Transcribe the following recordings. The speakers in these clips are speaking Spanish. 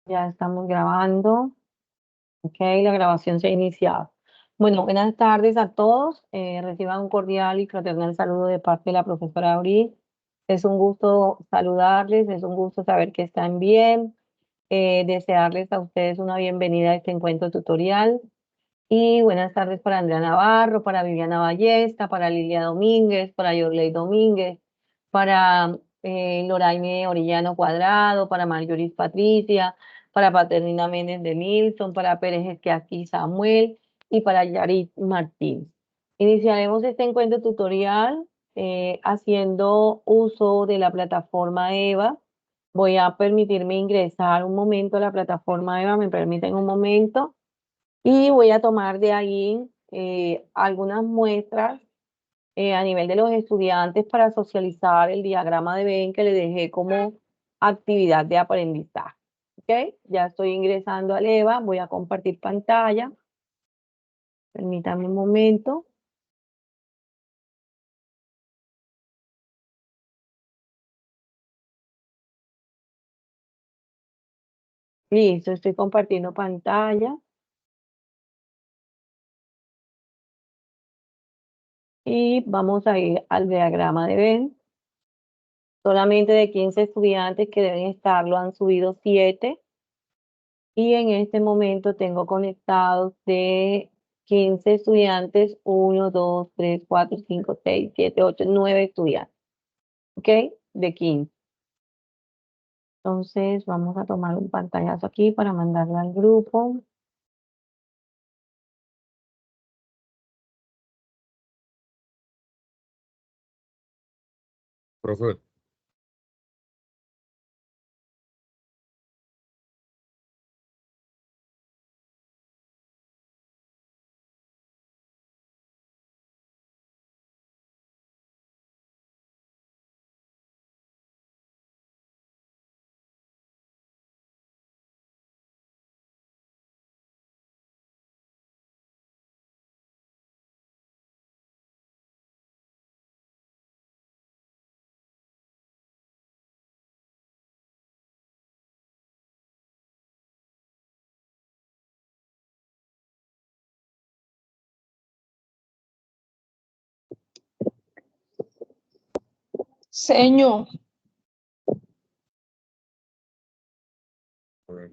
Ya estamos grabando. Ok, la grabación se ha iniciado. Bueno, buenas tardes a todos. Reciban un cordial y fraternal saludo de parte de la profesora Abril. Es un gusto saludarles, es un gusto saber que están bien. Desearles a ustedes una bienvenida a este encuentro tutorial. Y buenas tardes para Andrea Navarro, para Viviana Ballesta, para Lilia Domínguez, para Yorley Domínguez, para Loraine Orellano Cuadrado, para Marjorie Patricia, para Paternina Méndez de Nilsson, para Pérez Esquiaqui Samuel y para Yarit Martínez. Iniciaremos este encuentro tutorial haciendo uso de la plataforma EVA. Voy a permitirme ingresar un momento a la plataforma EVA, me permiten un momento. Y voy a tomar de ahí algunas muestras a nivel de los estudiantes para socializar el diagrama de Venn que le dejé como actividad de aprendizaje. ¿Ok? Ya estoy ingresando al EVA, voy a compartir pantalla. Permítanme un momento. Listo, estoy compartiendo pantalla. Y vamos a ir al diagrama de Venn. Solamente de 15 estudiantes que deben estarlo han subido 7. Y en este momento tengo conectados de 15 estudiantes, 1, 2, 3, 4, 5, 6, 7, 8, 9 estudiantes. ¿Ok? De 15. Entonces vamos a tomar un pantallazo aquí para mandarlo al grupo. Profe, Señor, a ver,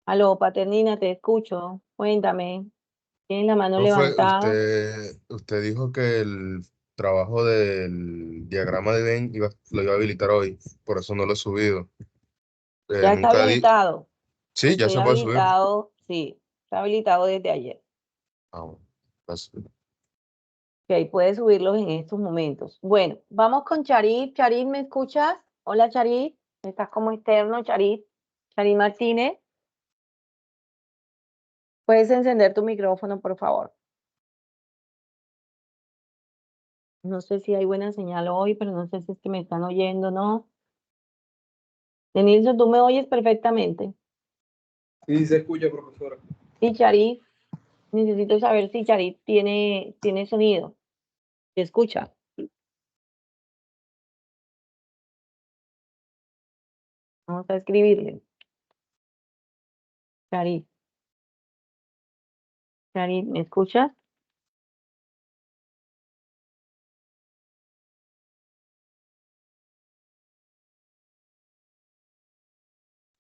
Aló, Paternina, te escucho. Cuéntame. Tienes la mano profe, levantada. usted dijo que el trabajo del diagrama de Venn lo iba a habilitar hoy, por eso no lo he subido. Ya está Nunca di. habilitado. Sí, ya Estoy se puede subir. habilitado, sí, está habilitado desde ayer. Ah, bueno, gracias. Ok, puedes subirlos en estos momentos. Bueno, vamos con Charit. Charit, ¿me escuchas? Hola, Charit. ¿Estás como externo, Charit? Charit Martínez. Puedes encender tu micrófono, por favor. No sé si hay buena señal hoy, pero no sé si es que me están oyendo, ¿no? Denilson, tú me oyes perfectamente. Sí, se escucha, profesora. Y Charit, necesito saber si Charit tiene sonido. ¿Se escucha? Vamos a escribirle. Charit, Charit, ¿me escuchas?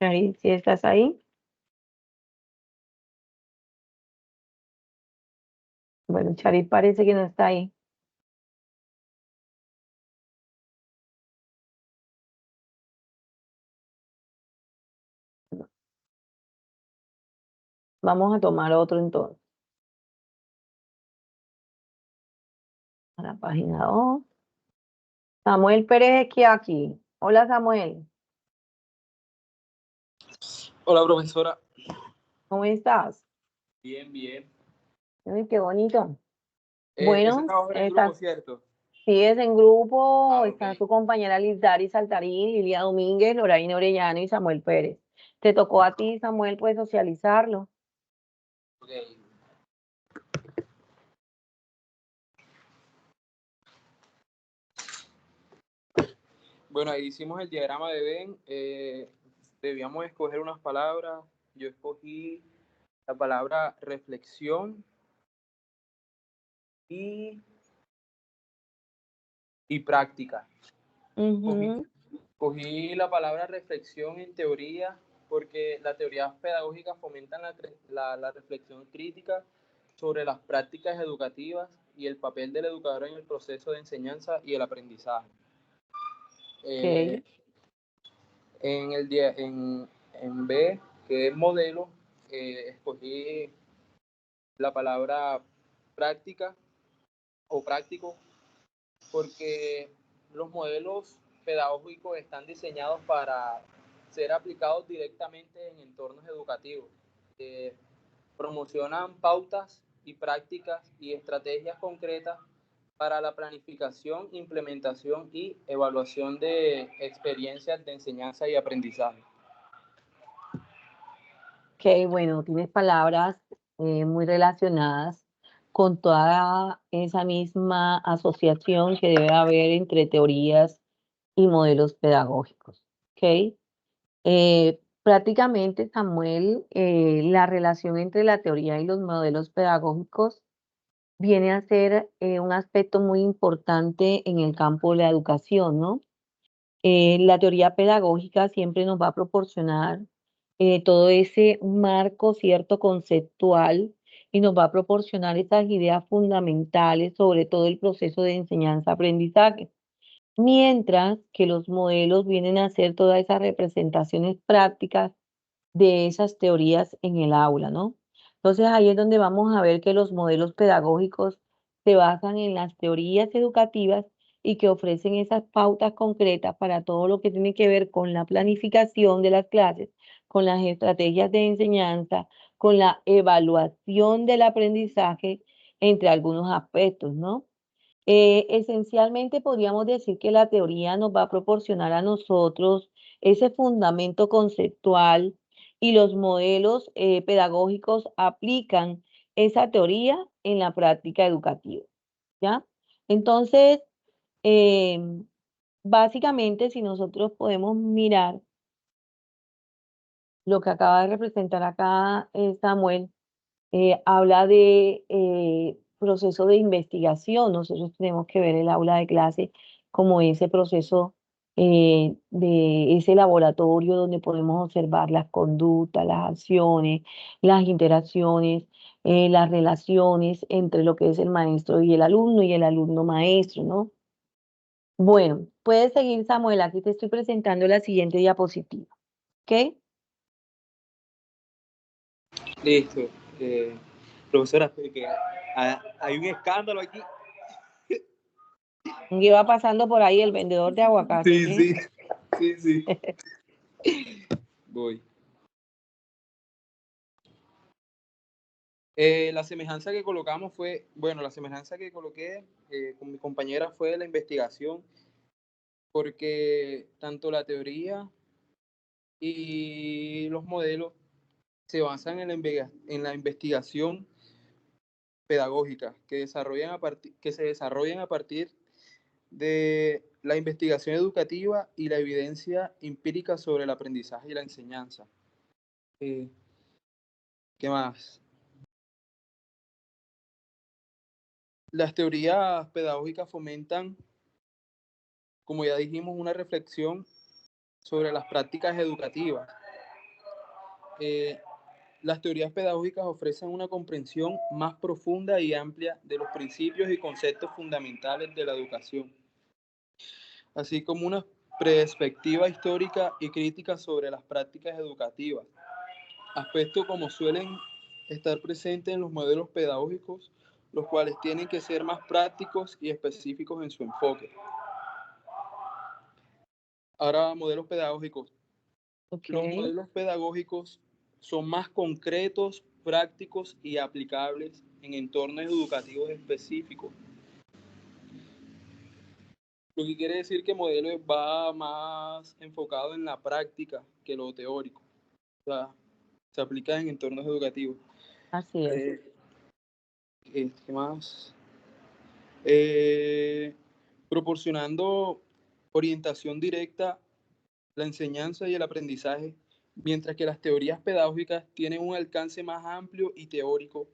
Charit, ¿si estás ahí? Bueno, Charit parece que no está ahí. Vamos a tomar otro entonces. A la página 2. Samuel Pérez aquí. Hola, Samuel. Hola, profesora. ¿Cómo estás? Bien, bien. Ay, qué bonito. Ese Bueno, trabajo era en grupo, estás, ¿cierto? sigues en grupo, Ah, ok. está tu compañera Lizari Saltarín, Lilia Domínguez, Loraína Orellano y Samuel Pérez. Te tocó a ti, Samuel, pues socializarlo. Ok. Bueno, ahí hicimos el diagrama de Venn. Debíamos escoger unas palabras. Yo escogí la palabra reflexión y, y práctica. Cogí, Ujú. cogí la palabra reflexión en teoría porque las teorías pedagógicas fomentan la reflexión crítica sobre las prácticas educativas y el papel del educador en el proceso de enseñanza y el aprendizaje. Eh, Ok, en B, que es modelo, escogí la palabra práctica o práctico porque los modelos pedagógicos están diseñados para ser aplicados directamente en entornos educativos. Eh, Promocionan pautas y prácticas y estrategias concretas para la planificación, implementación y evaluación de experiencias de enseñanza y aprendizaje. ok, bueno, tienes palabras muy relacionadas con toda esa misma asociación que debe haber entre teorías y modelos pedagógicos. ¿Ok? Prácticamente, Samuel, la relación entre la teoría y los modelos pedagógicos viene a ser un aspecto muy importante en el campo de la educación, ¿no? La teoría pedagógica siempre nos va a proporcionar todo ese marco cierto conceptual y nos va a proporcionar esas ideas fundamentales sobre todo el proceso de enseñanza-aprendizaje. Mientras que los modelos vienen a ser todas esas representaciones prácticas de esas teorías en el aula, ¿no? Entonces ahí es donde vamos a ver que los modelos pedagógicos se basan en las teorías educativas y que ofrecen esas pautas concretas para todo lo que tiene que ver con la planificación de las clases, con las estrategias de enseñanza, con la evaluación del aprendizaje, entre algunos aspectos, ¿no? Esencialmente podríamos decir que la teoría nos va a proporcionar a nosotros ese fundamento conceptual y los modelos pedagógicos aplican esa teoría en la práctica educativa, ¿ya? Entonces, eh, básicamente, si nosotros podemos mirar lo que acaba de representar acá Samuel, habla de proceso de investigación. Nosotros tenemos que ver el aula de clase como ese proceso de ese laboratorio donde podemos observar las conductas, las acciones, las interacciones, las relaciones entre lo que es el maestro y el alumno maestro, ¿no? Bueno, puedes seguir, Samuel. Aquí te estoy presentando la siguiente diapositiva. ¿Ok? Listo. Profesora, que hay un escándalo aquí. Iba pasando por ahí el vendedor de aguacate, Sí, ¿sí? sí, sí, sí. Voy. La semejanza que colocamos fue, bueno, la semejanza que coloqué con mi compañera fue la investigación, porque tanto la teoría y los modelos se basan en la investigación pedagógica que se desarrollan a partir de la investigación educativa y la evidencia empírica sobre el aprendizaje y la enseñanza. ¿Qué más? Las teorías pedagógicas fomentan, como ya dijimos, una reflexión sobre las prácticas educativas. Las teorías pedagógicas ofrecen una comprensión más profunda y amplia de los principios y conceptos fundamentales de la educación, así como una perspectiva histórica y crítica sobre las prácticas educativas, aspectos como suelen estar presentes en los modelos pedagógicos, los cuales tienen que ser más prácticos y específicos en su enfoque. Ahora, modelos pedagógicos. Los Ok. modelos pedagógicos son más concretos, prácticos y aplicables en entornos educativos específicos. Lo que quiere decir que el modelo va más enfocado en la práctica que lo teórico. O sea, se aplica en entornos educativos. Así es. ¿Qué más? Proporcionando orientación directa, la enseñanza y el aprendizaje, mientras que las teorías pedagógicas tienen un alcance más amplio y teórico,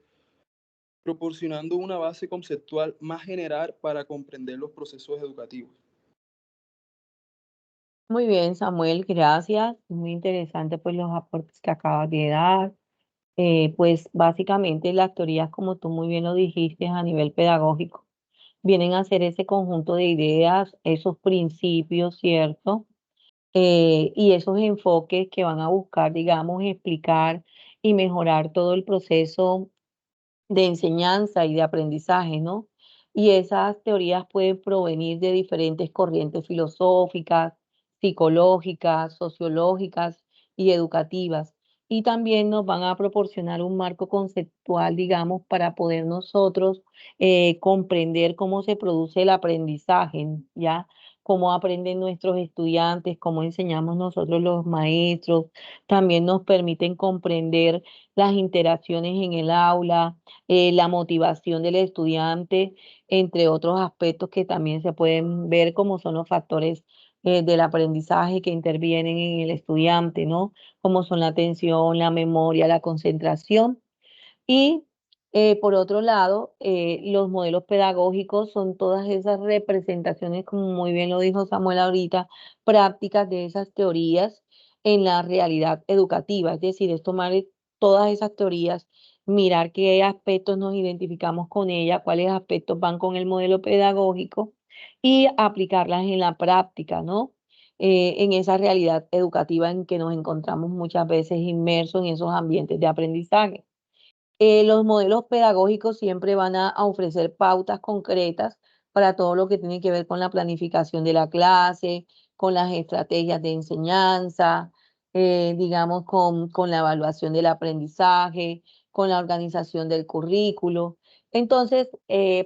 proporcionando una base conceptual más general para comprender los procesos educativos. Muy bien, Samuel, gracias. Muy interesante pues los aportes que acabas de dar. Pues básicamente las teorías, como tú muy bien lo dijiste, a nivel pedagógico, vienen a ser ese conjunto de ideas, esos principios, ¿cierto? Y esos enfoques que van a buscar, digamos, explicar y mejorar todo el proceso de enseñanza y de aprendizaje, ¿no? Y esas teorías pueden provenir de diferentes corrientes filosóficas, psicológicas, sociológicas y educativas. Y también nos van a proporcionar un marco conceptual, digamos, para poder nosotros comprender cómo se produce el aprendizaje, ¿ya? Cómo aprenden nuestros estudiantes, cómo enseñamos nosotros los maestros. También nos permiten comprender las interacciones en el aula, la motivación del estudiante, entre otros aspectos que también se pueden ver como son los factores del aprendizaje que intervienen en el estudiante, ¿no? Como son la atención, la memoria, la concentración. Y por otro lado, los modelos pedagógicos son todas esas representaciones, como muy bien lo dijo Samuel ahorita, prácticas de esas teorías en la realidad educativa. Es decir, es tomar todas esas teorías, mirar qué aspectos nos identificamos con ellas, cuáles aspectos van con el modelo pedagógico y aplicarlas en la práctica, ¿no? En esa realidad educativa en que nos encontramos muchas veces inmersos en esos ambientes de aprendizaje. Los modelos pedagógicos siempre van a ofrecer pautas concretas para todo lo que tiene que ver con la planificación de la clase, con las estrategias de enseñanza, digamos, con la evaluación del aprendizaje, con la organización del currículo. Entonces,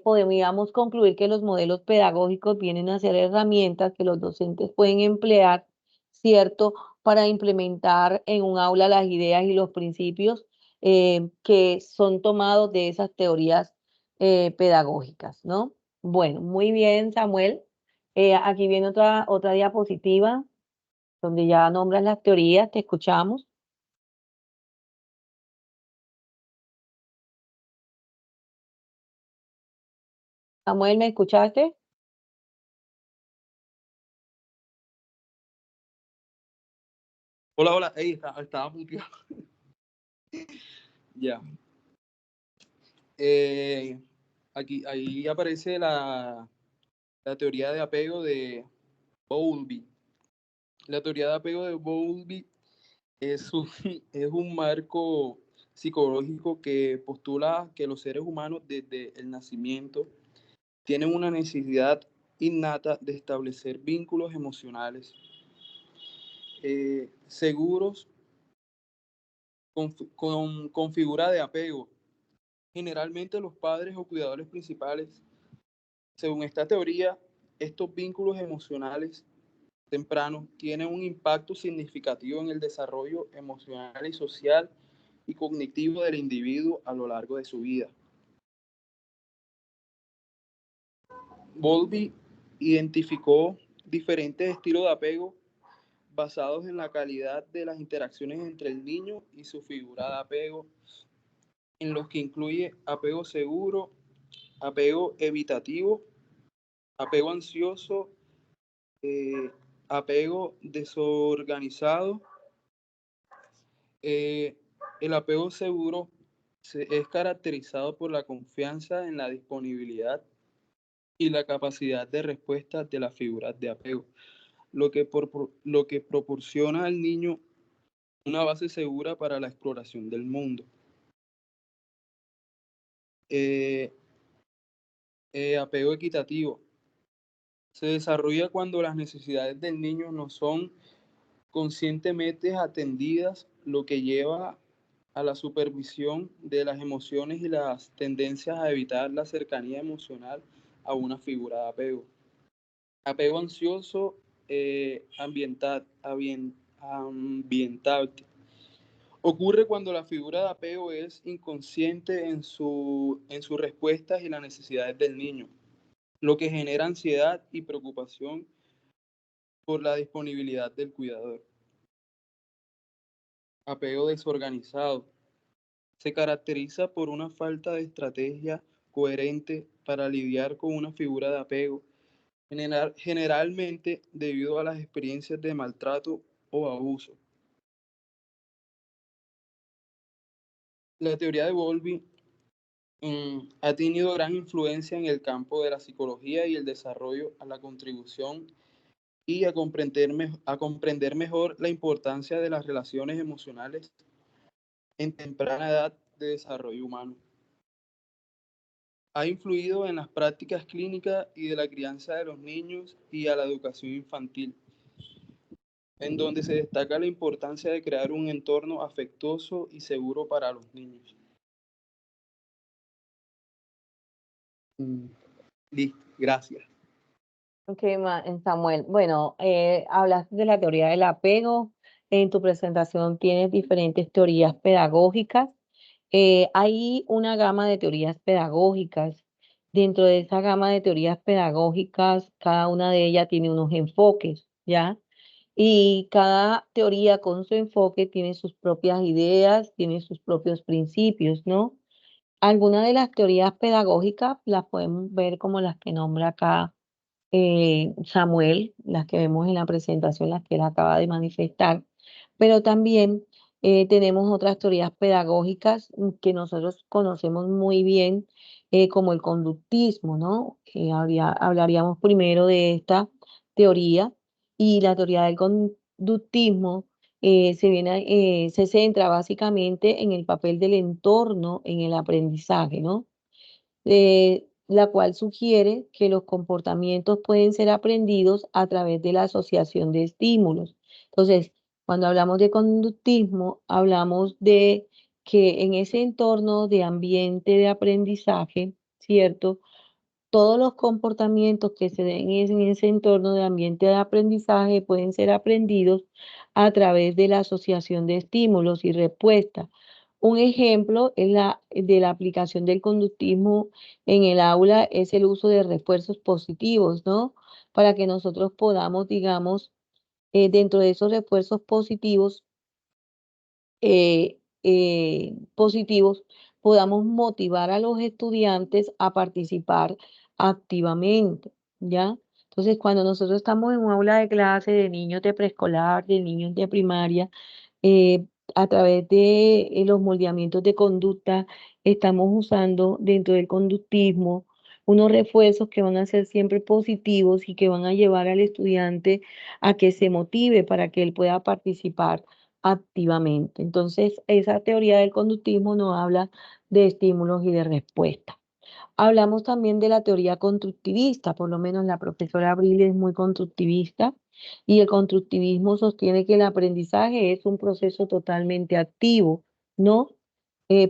podríamos concluir que los modelos pedagógicos vienen a ser herramientas que los docentes pueden emplear, ¿cierto?, para implementar en un aula las ideas y los principios que son tomados de esas teorías pedagógicas, ¿no? Bueno, muy bien, Samuel. Aquí viene otra diapositiva donde ya nombras las teorías, te escuchamos. Samuel, ¿me escuchaste? Hola, hola, estaba muteado. Ya. Ahí aparece la teoría de apego de Bowlby. La teoría de apego de Bowlby es un, es un marco psicológico que postula que los seres humanos desde el nacimiento tienen una necesidad innata de establecer vínculos emocionales seguros con figura de apego. Generalmente los padres o cuidadores principales, según esta teoría, estos vínculos emocionales tempranos tienen un impacto significativo en el desarrollo emocional y social y cognitivo del individuo a lo largo de su vida. Bowlby identificó diferentes estilos de apego basados en la calidad de las interacciones entre el niño y su figura de apego, en los que incluye apego seguro, apego evitativo, apego ansioso, apego desorganizado. El apego seguro es caracterizado por la confianza en la disponibilidad y la capacidad de respuesta de las figuras de apego, lo que proporciona al niño una base segura para la exploración del mundo. Apego equitativo se desarrolla cuando las necesidades del niño no son conscientemente atendidas, lo que lleva a la supervisión de las emociones y las tendencias a evitar la cercanía emocional a una figura de apego. Apego ansioso ambiental. Ocurre cuando la figura de apego es inconsciente en sus respuestas y las necesidades del niño, lo que genera ansiedad y preocupación por la disponibilidad del cuidador. Apego desorganizado. Se caracteriza por una falta de estrategia coherente para lidiar con una figura de apego, generalmente debido a las experiencias de maltrato o abuso. La teoría de Bowlby ha tenido gran influencia en el campo de la psicología y el desarrollo a la contribución y a comprender mejor la importancia de las relaciones emocionales en temprana edad de desarrollo humano. Ha influido en las prácticas clínicas y de la crianza de los niños y a la educación infantil, en donde se destaca la importancia de crear un entorno afectuoso y seguro para los niños. Listo, gracias. Ok, Samuel. Bueno, hablaste de la teoría del apego. En tu presentación tienes diferentes teorías pedagógicas. Hay una gama de teorías pedagógicas. Dentro de esa gama de teorías pedagógicas, cada una de ellas tiene unos enfoques, ¿ya? Y cada teoría con su enfoque tiene sus propias ideas, tiene sus propios principios, ¿no? Algunas de las teorías pedagógicas las podemos ver como las que nombra acá Samuel, las que vemos en la presentación, las que él acaba de manifestar, pero también tenemos otras teorías pedagógicas que nosotros conocemos muy bien, como el conductismo, ¿no? Hablaríamos primero de esta teoría y la teoría del conductismo se centra básicamente en el papel del entorno en el aprendizaje, ¿no? La cual sugiere que los comportamientos pueden ser aprendidos a través de la asociación de estímulos. Entonces, cuando hablamos de conductismo, hablamos de que en ese entorno de ambiente de aprendizaje, ¿cierto? Todos los comportamientos que se den en ese entorno de ambiente de aprendizaje pueden ser aprendidos a través de la asociación de estímulos y respuestas. Un ejemplo de la aplicación del conductismo en el aula es el uso de refuerzos positivos, ¿no? Para que nosotros podamos, digamos, dentro de esos refuerzos positivos, podamos motivar a los estudiantes a participar activamente, ¿ya? Entonces, cuando nosotros estamos en un aula de clase de niños de preescolar, de niños de primaria, eh, a través de los moldeamientos de conducta, estamos usando dentro del conductismo unos refuerzos que van a ser siempre positivos y que van a llevar al estudiante a que se motive para que él pueda participar activamente. Entonces, esa teoría del conductismo nos habla de estímulos y de respuestas. Hablamos también de la teoría constructivista, por lo menos la profesora Abril es muy constructivista, y el constructivismo sostiene que el aprendizaje es un proceso totalmente activo, no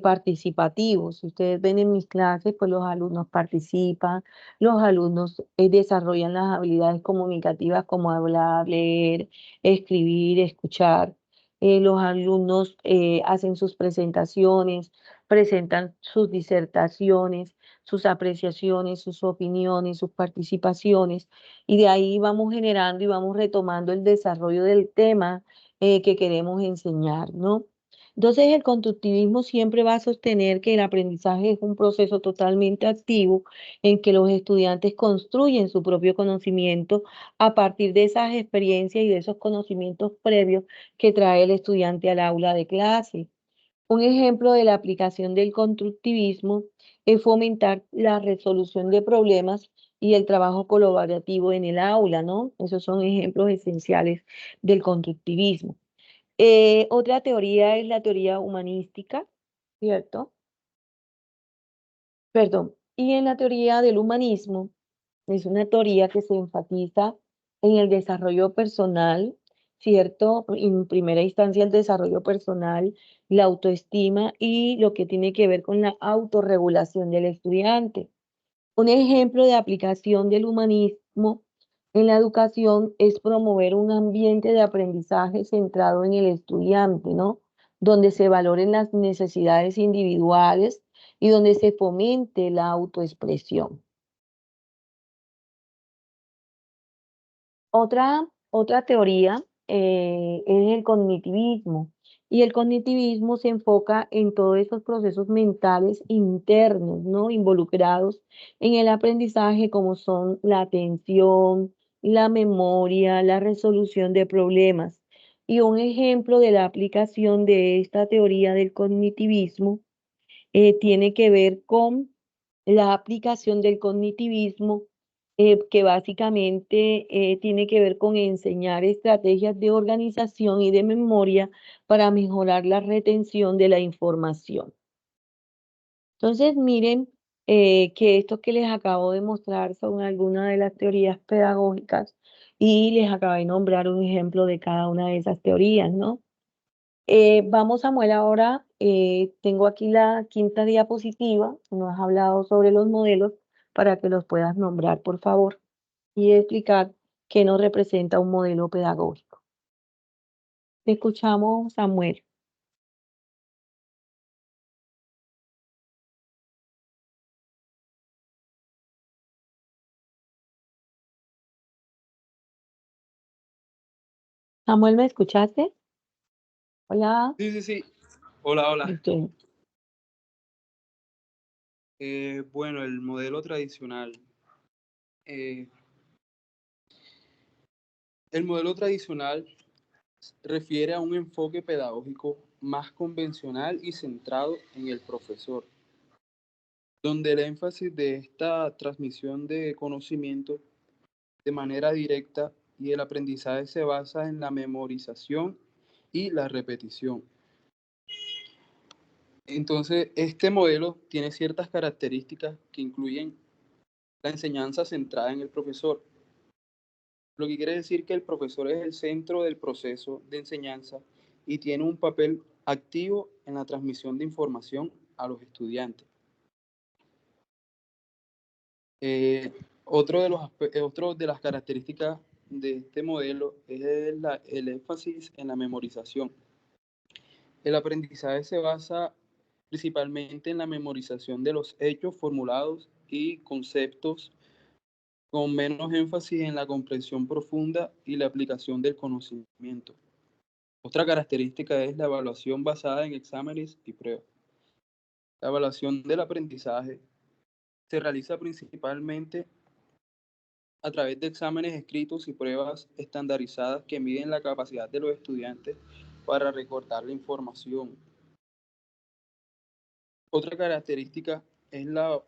participativo. Si ustedes ven en mis clases, pues los alumnos participan, los alumnos desarrollan las habilidades comunicativas como hablar, leer, escribir, escuchar. los alumnos hacen sus presentaciones, presentan sus disertaciones, sus apreciaciones, sus opiniones, sus participaciones, y de ahí vamos generando y vamos retomando el desarrollo del tema que queremos enseñar, ¿no? Entonces, el constructivismo siempre va a sostener que el aprendizaje es un proceso totalmente activo en que los estudiantes construyen su propio conocimiento a partir de esas experiencias y de esos conocimientos previos que trae el estudiante al aula de clase. Un ejemplo de la aplicación del constructivismo es fomentar la resolución de problemas y el trabajo colaborativo en el aula, ¿no? Esos son ejemplos esenciales del constructivismo. Otra teoría es la teoría humanística, ¿cierto? Perdón. Y en la teoría del humanismo es una teoría que se enfatiza en el desarrollo personal, ¿cierto? En primera instancia el desarrollo personal, la autoestima y lo que tiene que ver con la autorregulación del estudiante. Un ejemplo de aplicación del humanismo en la educación es promover un ambiente de aprendizaje centrado en el estudiante, ¿no? Donde se valoren las necesidades individuales y donde se fomente la autoexpresión. Otra teoría es el cognitivismo. Y el cognitivismo se enfoca en todos esos procesos mentales internos, ¿no? Involucrados en el aprendizaje, como son la atención, la memoria, la resolución de problemas. Y un ejemplo de la aplicación de esta teoría del cognitivismo tiene que ver con la aplicación del cognitivismo, que básicamente tiene que ver con enseñar estrategias de organización y de memoria para mejorar la retención de la información. Entonces, miren que esto que les acabo de mostrar son algunas de las teorías pedagógicas y les acabé de nombrar un ejemplo de cada una de esas teorías, ¿no? Vamos, Samuel, ahora tengo aquí la quinta diapositiva. Nos has hablado sobre los modelos para que los puedas nombrar, por favor, y explicar qué nos representa un modelo pedagógico. Te escuchamos, Samuel. Samuel, ¿me escuchaste? Hola. Sí. Hola, hola. Ok. Bueno, el modelo tradicional. Eh, el modelo tradicional refiere a un enfoque pedagógico más convencional y centrado en el profesor, donde el énfasis de esta transmisión de conocimiento de manera directa y el aprendizaje se basa en la memorización y la repetición. Entonces, este modelo tiene ciertas características que incluyen la enseñanza centrada en el profesor, lo que quiere decir que el profesor es el centro del proceso de enseñanza y tiene un papel activo en la transmisión de información a los estudiantes. Otro de las características de este modelo es el énfasis en la memorización. El aprendizaje se basa principalmente en la memorización de los hechos formulados y conceptos, con menos énfasis en la comprensión profunda y la aplicación del conocimiento. Otra característica es la evaluación basada en exámenes y pruebas. La evaluación del aprendizaje se realiza principalmente a través de exámenes escritos y pruebas estandarizadas que miden la capacidad de los estudiantes para recordar la información. Otra característica es la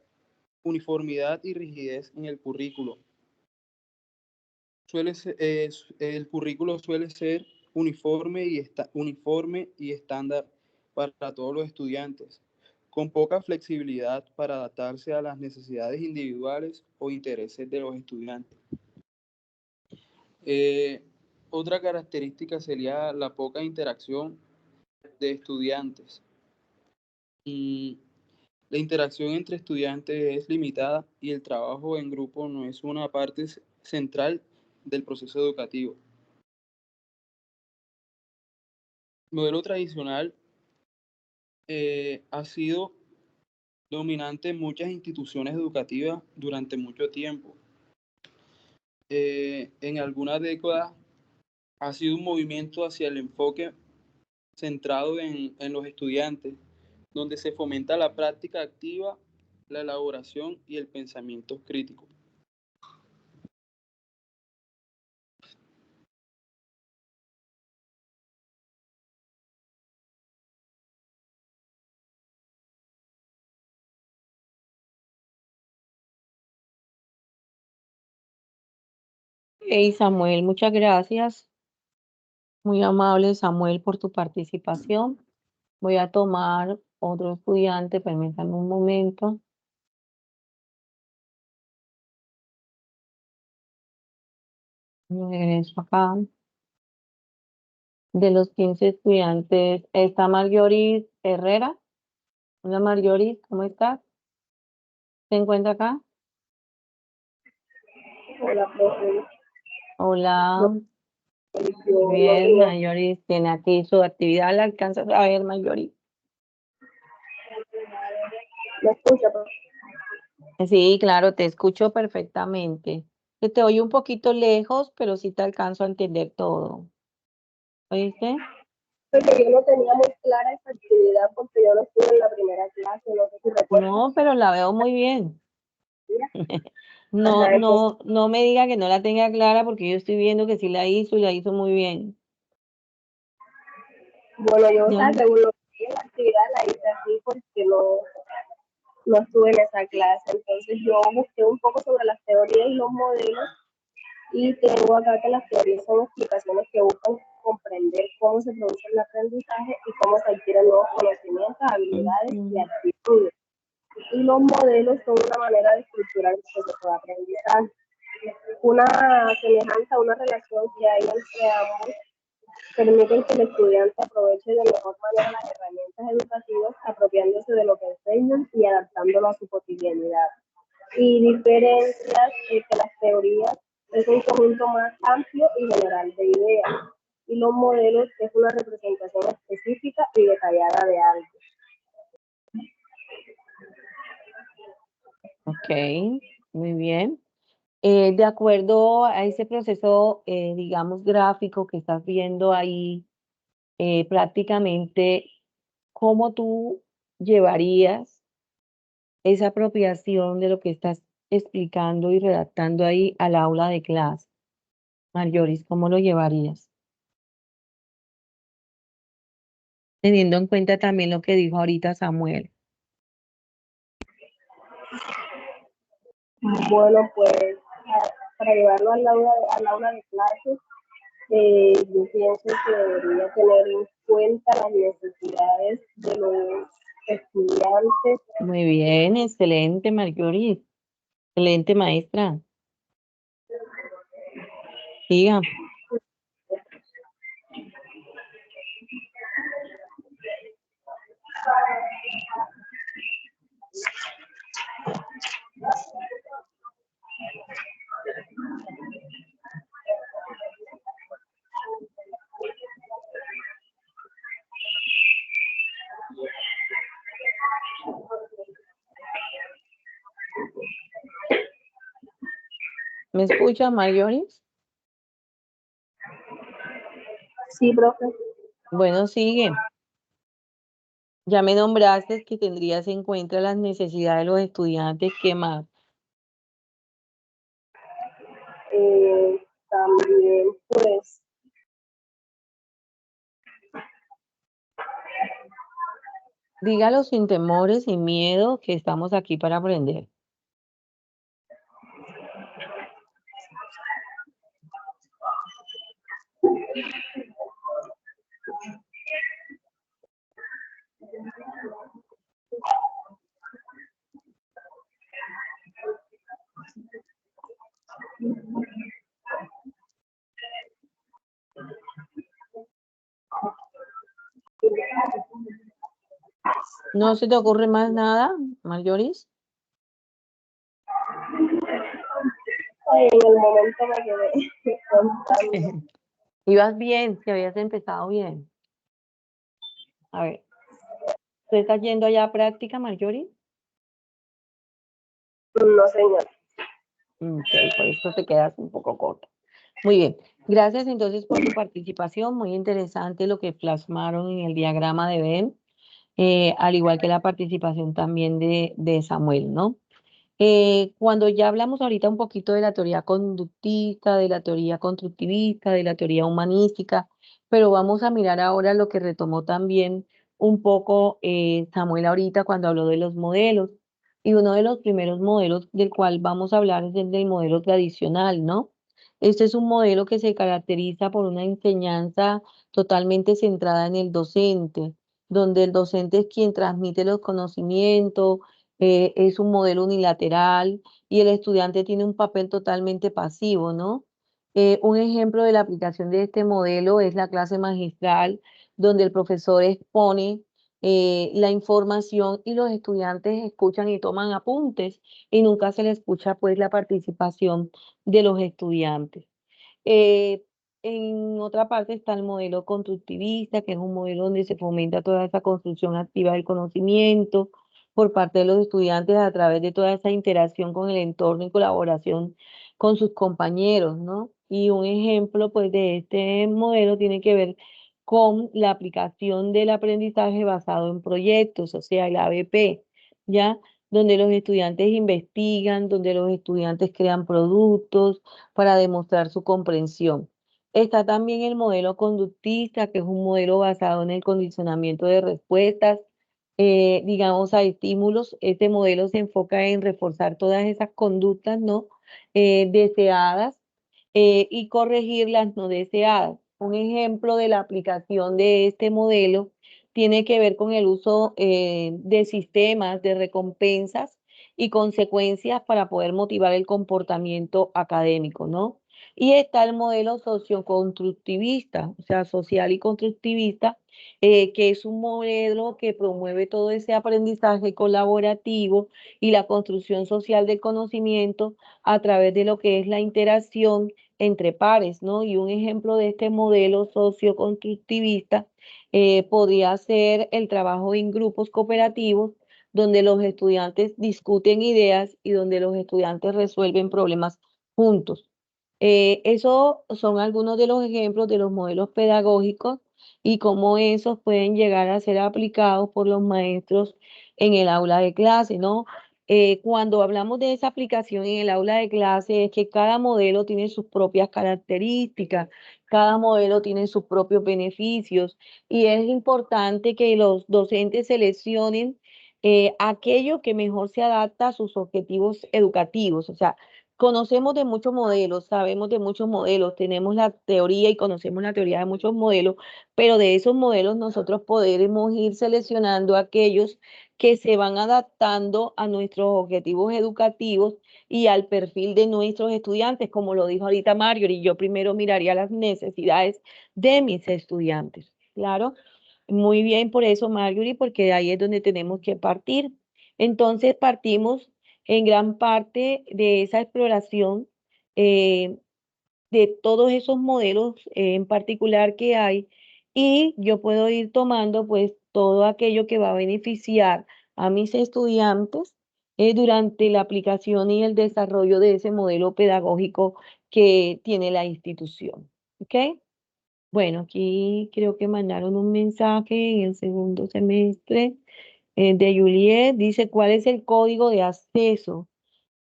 uniformidad y rigidez en el currículo. El currículo suele ser uniforme y estándar para todos los estudiantes, con poca flexibilidad para adaptarse a las necesidades individuales o intereses de los estudiantes. Otra característica sería la poca interacción de estudiantes. La interacción entre estudiantes es limitada y el trabajo en grupo no es una parte central del proceso educativo. modelo tradicional ha sido dominante en muchas instituciones educativas durante mucho tiempo. En algunas décadas ha sido un movimiento hacia el enfoque centrado en los estudiantes, donde se fomenta la práctica activa, la elaboración y el pensamiento crítico. Hey, Samuel, muchas gracias. Muy amable, Samuel, por tu participación. Voy a tomar otro estudiante, permítame un momento. Regreso acá. De los 15 estudiantes, está Marjorie Herrera. Hola, Marjorie, ¿cómo estás? ¿Se encuentra acá? Hola, profe. Hola, Yo no bien, tenía, Marjorie tiene aquí su actividad. ¿La alcanzas a ver, Marjorie? ¿me escucha, profe? Sí, claro, te escucho perfectamente. Que te oye un poquito lejos, pero sí te alcanzo a entender todo. ¿Oíste? Porque yo no tenía muy clara esa actividad porque yo no estuve en la primera clase, no sé si recuerdas. No, pero la veo muy bien. No, Ajá, entonces, no, no me diga que no la tenga clara porque yo estoy viendo que sí la hizo y la hizo muy bien. bueno, yo, o Ya. sea, según lo que vi en la actividad la hice así porque no estuve en esa clase. Entonces yo busqué un poco sobre las teorías y los modelos y tengo acá que las teorías son explicaciones que buscan comprender cómo se produce el aprendizaje y cómo se adquieren nuevos conocimientos, habilidades y Ujú. actitudes. Y los modelos son una manera de estructurar el proceso de aprendizaje. Una semejanza, una relación que hay entre ambos permite que el estudiante aproveche de mejor manera las herramientas educativas, apropiándose de lo que enseñan y adaptándolo a su cotidianidad. Y diferencias que las teorías es un conjunto más amplio y general de ideas, y los modelos es una representación específica y detallada de algo. Ok, muy bien. De acuerdo a ese proceso, digamos, gráfico que estás viendo ahí, prácticamente, ¿cómo tú llevarías esa apropiación de lo que estás explicando y redactando ahí al aula de clase? Marjoris, ¿cómo lo llevarías? Teniendo en cuenta también lo que dijo ahorita Samuel. Bueno, pues para llevarlo al aula de clases, yo pienso que debería tener en cuenta las necesidades de los estudiantes. Muy bien, excelente, Marjoris. Excelente, maestra. Siga. ¿Me escucha, Marjoris? Sí, profe. Bueno, sigue. Ya me nombraste que tendrías en cuenta las necesidades de los estudiantes. ¿Qué más? También, pues, Dígalo sin temores, sin miedo, que estamos aquí para aprender. ¿No se te ocurre más nada, Marjoris? en el momento me quedé pensando. Ibas bien, que habías empezado bien. A ver, ¿tú estás yendo allá a práctica, Marjorie? No, señor. Ok, por eso te quedas un poco corta. Muy bien, gracias entonces por tu participación, muy interesante lo que plasmaron en el diagrama de Venn, al igual que la participación también de Samuel, ¿no? Cuando ya hablamos ahorita un poquito de la teoría conductista, de la teoría constructivista, de la teoría humanística, pero vamos a mirar ahora lo que retomó también un poco Samuel ahorita cuando habló de los modelos. Y uno de los primeros modelos del cual vamos a hablar es el del modelo tradicional, ¿no? Este es un modelo que se caracteriza por una enseñanza totalmente centrada en el docente, donde el docente es quien transmite los conocimientos, es un modelo unilateral y el estudiante tiene un papel totalmente pasivo, ¿no? Un ejemplo de la aplicación de este modelo es la clase magistral, donde el profesor expone la información y los estudiantes escuchan y toman apuntes y nunca se les escucha pues la participación de los estudiantes. Eh, en otra parte está el modelo constructivista, que es un modelo donde se fomenta toda esa construcción activa del conocimiento por parte de los estudiantes a través de toda esa interacción con el entorno y colaboración con sus compañeros, ¿no? Y un ejemplo, pues, de este modelo tiene que ver con la aplicación del aprendizaje basado en proyectos, o sea, el ABP, ¿ya? Donde los estudiantes investigan, donde los estudiantes crean productos, para demostrar su comprensión. Está también el modelo conductista, que es un modelo basado en el condicionamiento de respuestas, digamos, a estímulos. Este modelo se enfoca en reforzar todas esas conductas no deseadas y corregir las no deseadas. Un ejemplo de la aplicación de este modelo tiene que ver con el uso de sistemas de recompensas y consecuencias para poder motivar el comportamiento académico, ¿no? Y está el modelo socioconstructivista, o sea, social y constructivista, que es un modelo que promueve todo ese aprendizaje colaborativo y la construcción social del conocimiento a través de lo que es la interacción entre pares, ¿no? Y un ejemplo de este modelo socioconstructivista podría ser el trabajo en grupos cooperativos donde los estudiantes discuten ideas y donde los estudiantes resuelven problemas juntos. Esos son algunos de los ejemplos de los modelos pedagógicos y cómo esos pueden llegar a ser aplicados por los maestros en el aula de clase, ¿no? Cuando hablamos de esa aplicación en el aula de clase, es que cada modelo tiene sus propias características, cada modelo tiene sus propios beneficios y es importante que los docentes seleccionen aquello que mejor se adapta a sus objetivos educativos. O sea, conocemos de muchos modelos, sabemos de muchos modelos, tenemos la teoría y conocemos la teoría de muchos modelos, pero de esos modelos nosotros podremos ir seleccionando aquellos que se van adaptando a nuestros objetivos educativos y al perfil de nuestros estudiantes, como lo dijo ahorita Mario, y yo primero miraría las necesidades de mis estudiantes. Claro, muy bien por eso, Marjorie, porque de ahí es donde tenemos que partir. Entonces partimos en gran parte de esa exploración eh, de todos esos modelos en particular que hay y yo puedo ir tomando pues todo aquello que va a beneficiar a mis estudiantes durante la aplicación y el desarrollo de ese modelo pedagógico que tiene la institución. ¿Ok? Bueno, aquí creo que mandaron un mensaje en el segundo semestre de Juliet. Dice, ¿cuál es el código de acceso?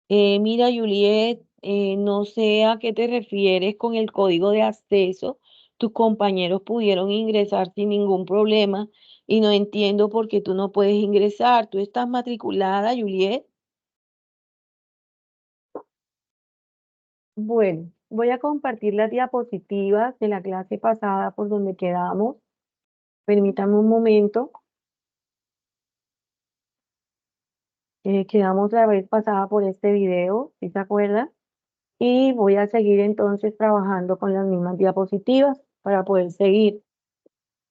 Mira, Juliet, no sé a qué te refieres con el código de acceso. Tus compañeros pudieron ingresar sin ningún problema y no entiendo por qué tú no puedes ingresar. ¿Tú estás matriculada, Juliet? Bueno, voy a compartir las diapositivas de la clase pasada por donde quedamos. Permítame un momento. Quedamos la vez pasada por este video, ¿sí se acuerdan? Y voy a seguir entonces trabajando con las mismas diapositivas para poder seguir.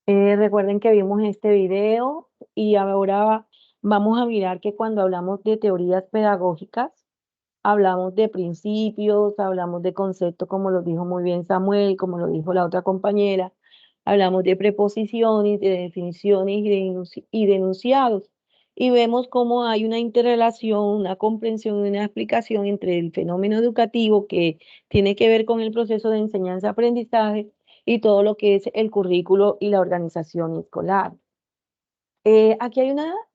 Recuerden que vimos este video y ahora vamos a mirar que cuando hablamos de teorías pedagógicas, hablamos de principios, hablamos de conceptos, como lo dijo muy bien Samuel, como lo dijo la otra compañera, hablamos de preposiciones, de definiciones y de enunciados. Y vemos cómo hay una interrelación, una comprensión y una explicación entre el fenómeno educativo que tiene que ver con el proceso de enseñanza-aprendizaje y todo lo que es el currículo y la organización escolar. Aquí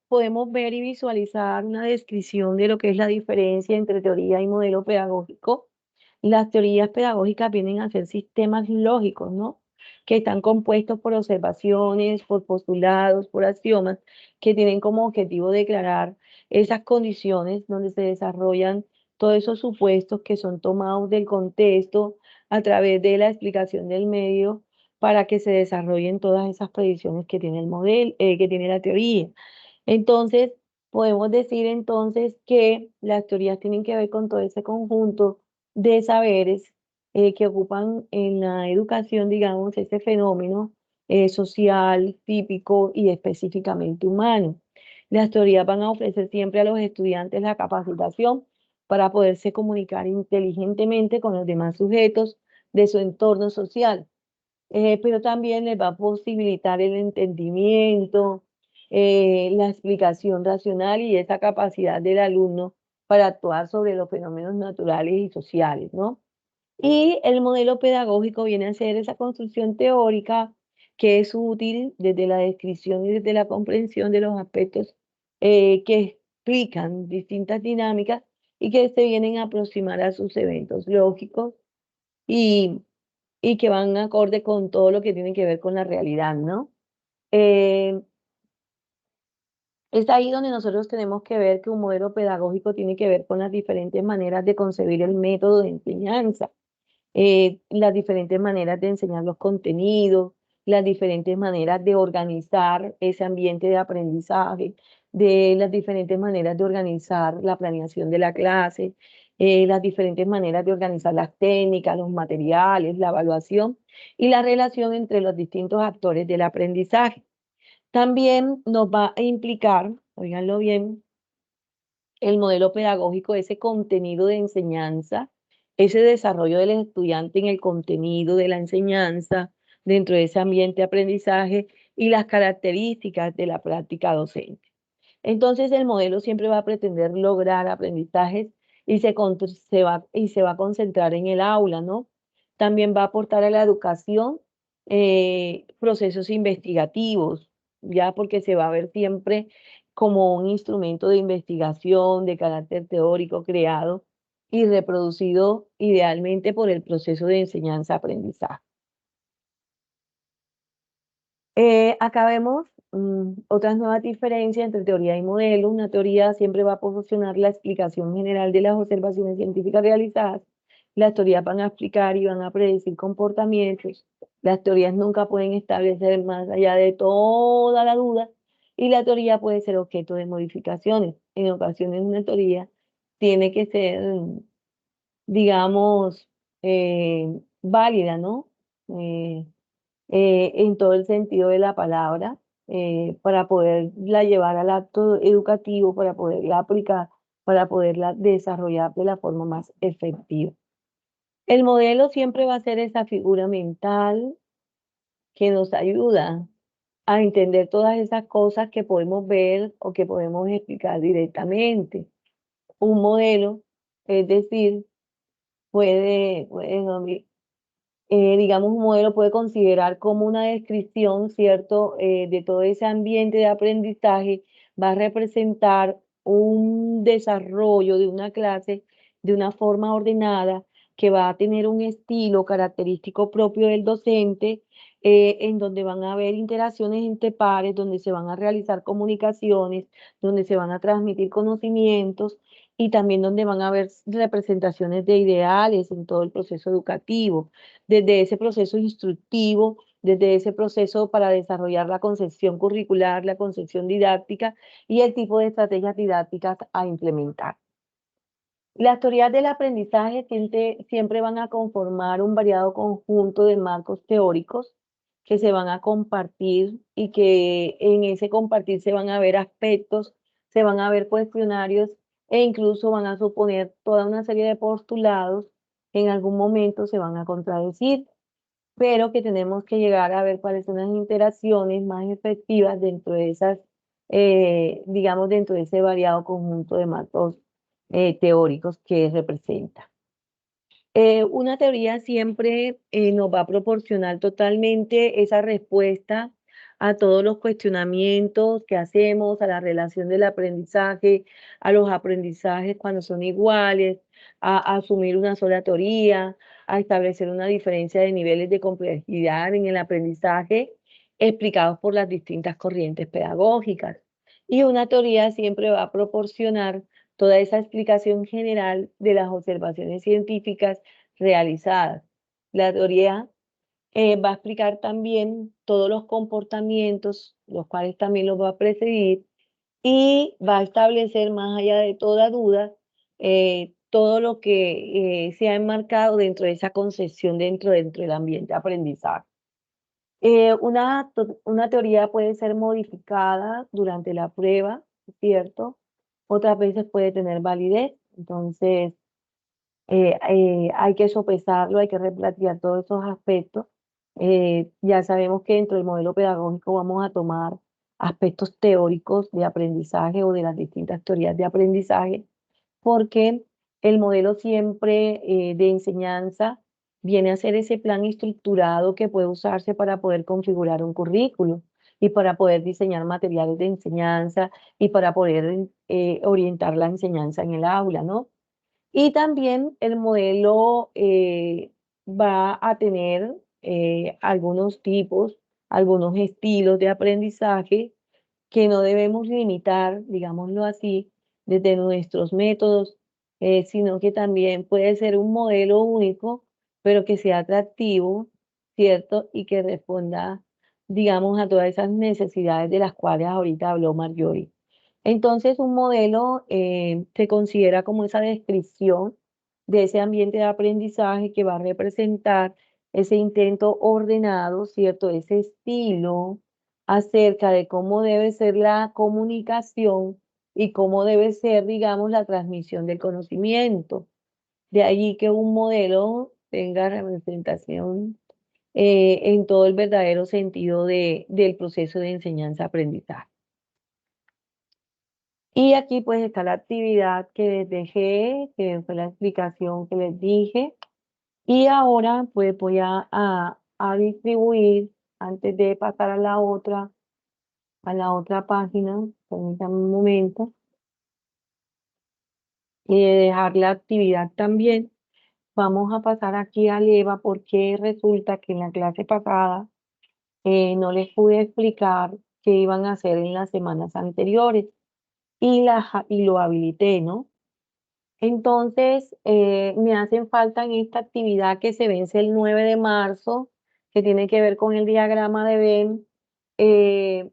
podemos ver y visualizar una descripción de lo que es la diferencia entre teoría y modelo pedagógico. Las teorías pedagógicas vienen a ser sistemas lógicos, ¿no? Que están compuestos por observaciones, por postulados, por axiomas, que tienen como objetivo declarar esas condiciones donde se desarrollan todos esos supuestos que son tomados del contexto a través de la explicación del medio para que se desarrollen todas esas predicciones que tiene el modelo, que tiene la teoría. Entonces, podemos decir entonces que las teorías tienen que ver con todo ese conjunto de saberes que ocupan en la educación, digamos, ese fenómeno social, típico y específicamente humano. Las teorías van a ofrecer siempre a los estudiantes la capacitación para poderse comunicar inteligentemente con los demás sujetos de su entorno social, pero también les va a posibilitar el entendimiento, la explicación racional y esa capacidad del alumno para actuar sobre los fenómenos naturales y sociales, ¿no? Y el modelo pedagógico viene a ser esa construcción teórica que es útil desde la descripción y desde la comprensión de los aspectos que explican distintas dinámicas y que se vienen a aproximar a sus eventos lógicos y, y que van acorde con todo lo que tiene que ver con la realidad, ¿no? Eh, es ahí donde nosotros tenemos que ver que un modelo pedagógico tiene que ver con las diferentes maneras de concebir el método de enseñanza, las diferentes maneras de enseñar los contenidos, las diferentes maneras de organizar ese ambiente de aprendizaje, de las diferentes maneras de organizar la planeación de la clase, las diferentes maneras de organizar las técnicas, los materiales, la evaluación y la relación entre los distintos actores del aprendizaje. También nos va a implicar, oiganlo bien, el modelo pedagógico, ese contenido de enseñanza, ese desarrollo del estudiante en el contenido de la enseñanza dentro de ese ambiente de aprendizaje y las características de la práctica docente. Entonces, el modelo siempre va a pretender lograr aprendizajes y se va a concentrar en el aula, ¿no? También va a aportar a la educación procesos investigativos, ya porque se va a ver siempre como un instrumento de investigación de carácter teórico creado y reproducido idealmente por el proceso de enseñanza-aprendizaje. Acá vemos otras nuevas diferencias entre teoría y modelo. Una teoría siempre va a proporcionar la explicación general de las observaciones científicas realizadas. Las teorías van a explicar y van a predecir comportamientos. Las teorías nunca pueden establecer más allá de toda la duda y la teoría puede ser objeto de modificaciones. En ocasiones una teoría tiene que ser, digamos, válida, ¿no? En todo el sentido de la palabra, para poderla llevar al acto educativo, para poderla aplicar, para poderla desarrollar de la forma más efectiva. El modelo siempre va a ser esa figura mental que nos ayuda a entender todas esas cosas que podemos ver o que podemos explicar directamente. Un modelo, es decir, digamos, un modelo puede considerar como una descripción, ¿cierto?, de todo ese ambiente de aprendizaje, va a representar un desarrollo de una clase de una forma ordenada, que va a tener un estilo característico propio del docente, en donde van a haber interacciones entre pares, donde se van a realizar comunicaciones, donde se van a transmitir conocimientos y también donde van a haber representaciones de ideales en todo el proceso educativo, desde ese proceso instructivo, desde ese proceso para desarrollar la concepción curricular, la concepción didáctica y el tipo de estrategias didácticas a implementar. Las teorías del aprendizaje siempre van a conformar un variado conjunto de marcos teóricos que se van a compartir y que en ese compartir se van a ver aspectos, se van a ver cuestionarios e incluso van a suponer toda una serie de postulados que en algún momento se van a contradecir. pero que tenemos que llegar a ver cuáles son las interacciones más efectivas dentro de esas, digamos, dentro de ese variado conjunto de marcos teóricos que representa. Una teoría siempre nos va a proporcionar totalmente esa respuesta a todos los cuestionamientos que hacemos, a la relación del aprendizaje, a los aprendizajes cuando son iguales, a asumir una sola teoría, a establecer una diferencia de niveles de complejidad en el aprendizaje explicados por las distintas corrientes pedagógicas. Y una teoría siempre va a proporcionar toda esa explicación general de las observaciones científicas realizadas. La teoría va a explicar también todos los comportamientos, los cuales también los va a precedir, y va a establecer, más allá de toda duda, todo lo que se ha enmarcado dentro de esa concepción dentro del ambiente de aprendizaje. Una teoría puede ser modificada durante la prueba, ¿cierto? Otras veces puede tener validez. Entonces, hay que sopesarlo, hay que replantear todos esos aspectos. Ya sabemos que dentro del modelo pedagógico vamos a tomar aspectos teóricos de aprendizaje o de las distintas teorías de aprendizaje, porque el modelo siempre de enseñanza viene a ser ese plan estructurado que puede usarse para poder configurar un currículo y para poder diseñar materiales de enseñanza y para poder orientar la enseñanza en el aula, ¿no? Y también el modelo va a tener algunos tipos, algunos estilos de aprendizaje que no debemos limitar, digámoslo así, desde nuestros métodos, sino que también puede ser un modelo único, pero que sea atractivo, ¿cierto? Y que responda, digamos, a todas esas necesidades de las cuales ahorita habló Marjorie. Entonces, un modelo se considera como esa descripción de ese ambiente de aprendizaje que va a representar ese intento ordenado, ¿cierto? Ese estilo acerca de cómo debe ser la comunicación y cómo debe ser, digamos, la transmisión del conocimiento. De allí que un modelo tenga representación en todo el verdadero sentido del proceso de enseñanza-aprendizaje. Y aquí pues está la actividad que les dejé, que fue la explicación que les dije. Y ahora pues voy a distribuir, antes de pasar a la otra página, permítanme un momento, y de dejar la actividad también. Vamos a pasar aquí a Leva porque resulta que en la clase pasada no les pude explicar qué iban a hacer en las semanas anteriores y lo habilité, ¿no? Entonces, me hacen falta en esta actividad que se vence el 9 de marzo, que tiene que ver con el diagrama de Venn,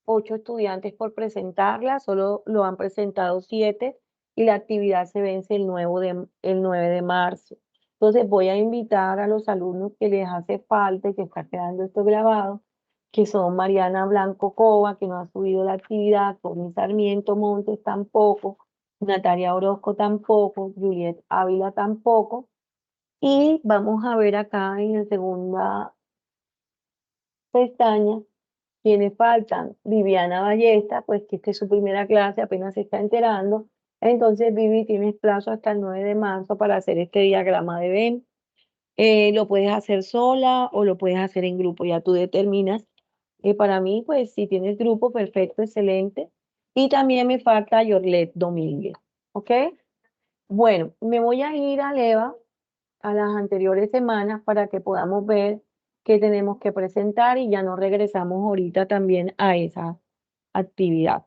8 estudiantes por presentarla, solo lo han presentado 7 y la actividad se vence el 9 de marzo. Entonces voy a invitar a los alumnos que les hace falta y que está quedando esto grabado, que son Mariana Blanco Cova, que no ha subido la actividad, Tony Sarmiento Montes tampoco, Natalia Orozco tampoco, Juliet Ávila tampoco. Y vamos a ver acá en la segunda pestaña quienes faltan. Viviana Ballesta, pues que esta es su primera clase, apenas se está enterando. Entonces, Vivi, tienes plazo hasta el 9 de marzo para hacer este diagrama de Venn. Lo puedes hacer sola o lo puedes hacer en grupo, ya tú determinas. Para mí, pues si tienes grupo, perfecto, excelente. Y también me falta Yorlet Domínguez, ¿ok? Bueno, me voy a ir a Leva a las anteriores semanas para que podamos ver qué tenemos que presentar y ya nos regresamos ahorita también a esa actividad.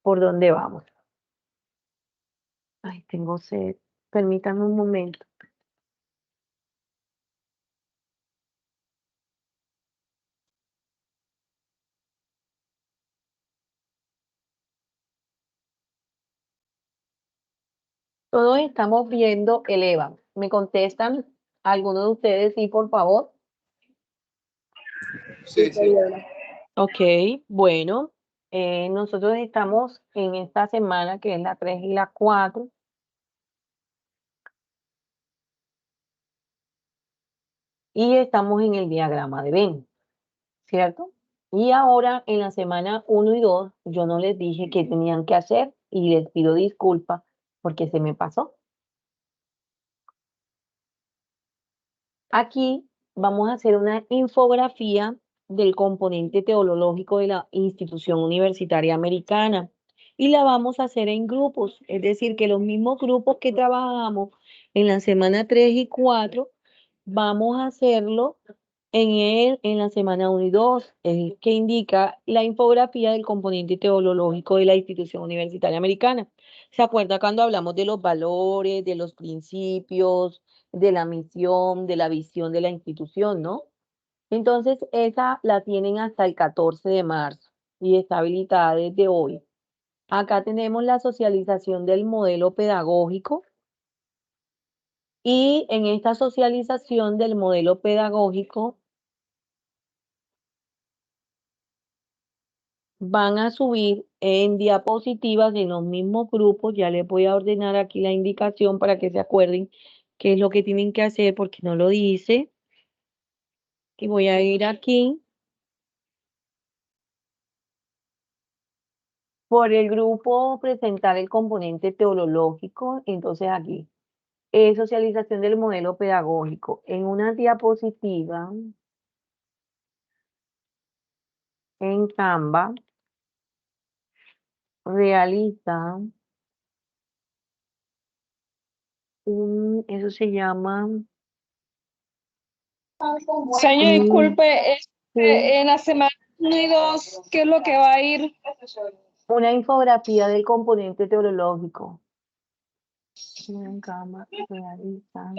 ¿Por dónde vamos? Ay, tengo sed. Permítanme un momento. Todos estamos viendo el EVA. ¿Me contestan alguno de ustedes? Sí, por favor. Sí, sí. Ok, bueno. Nosotros estamos en esta semana que es la 3 y la 4. Y estamos en el diagrama de Venn, ¿cierto? Y ahora en la semana 1 y 2 yo no les dije qué tenían que hacer y les pido disculpas porque se me pasó. Aquí vamos a hacer una infografía del componente teológico de la institución universitaria americana y la vamos a hacer en grupos, es decir, que los mismos grupos que trabajamos en la semana 3 y 4 vamos a hacerlo en la semana 1 y 2, que indica la infografía del componente teológico de la institución universitaria americana. ¿Se acuerda cuando hablamos de los valores, de los principios, de la misión, de la visión de la institución, ¿no? Entonces, esa la tienen hasta el 14 de marzo y está habilitada desde hoy. Acá tenemos la socialización del modelo pedagógico y en esta socialización del modelo pedagógico van a subir en diapositivas en los mismos grupos. Ya les voy a ordenar aquí la indicación para que se acuerden qué es lo que tienen que hacer porque no lo dice. Y voy a ir aquí por el grupo presentar el componente teológico. Entonces aquí, socialización del modelo pedagógico. En una diapositiva, en Canva, realiza eso se llama, Señor, disculpe, sí, en la semana 1 y 2, ¿qué es lo que va a ir? una infografía del componente teológico. En Canva, realiza.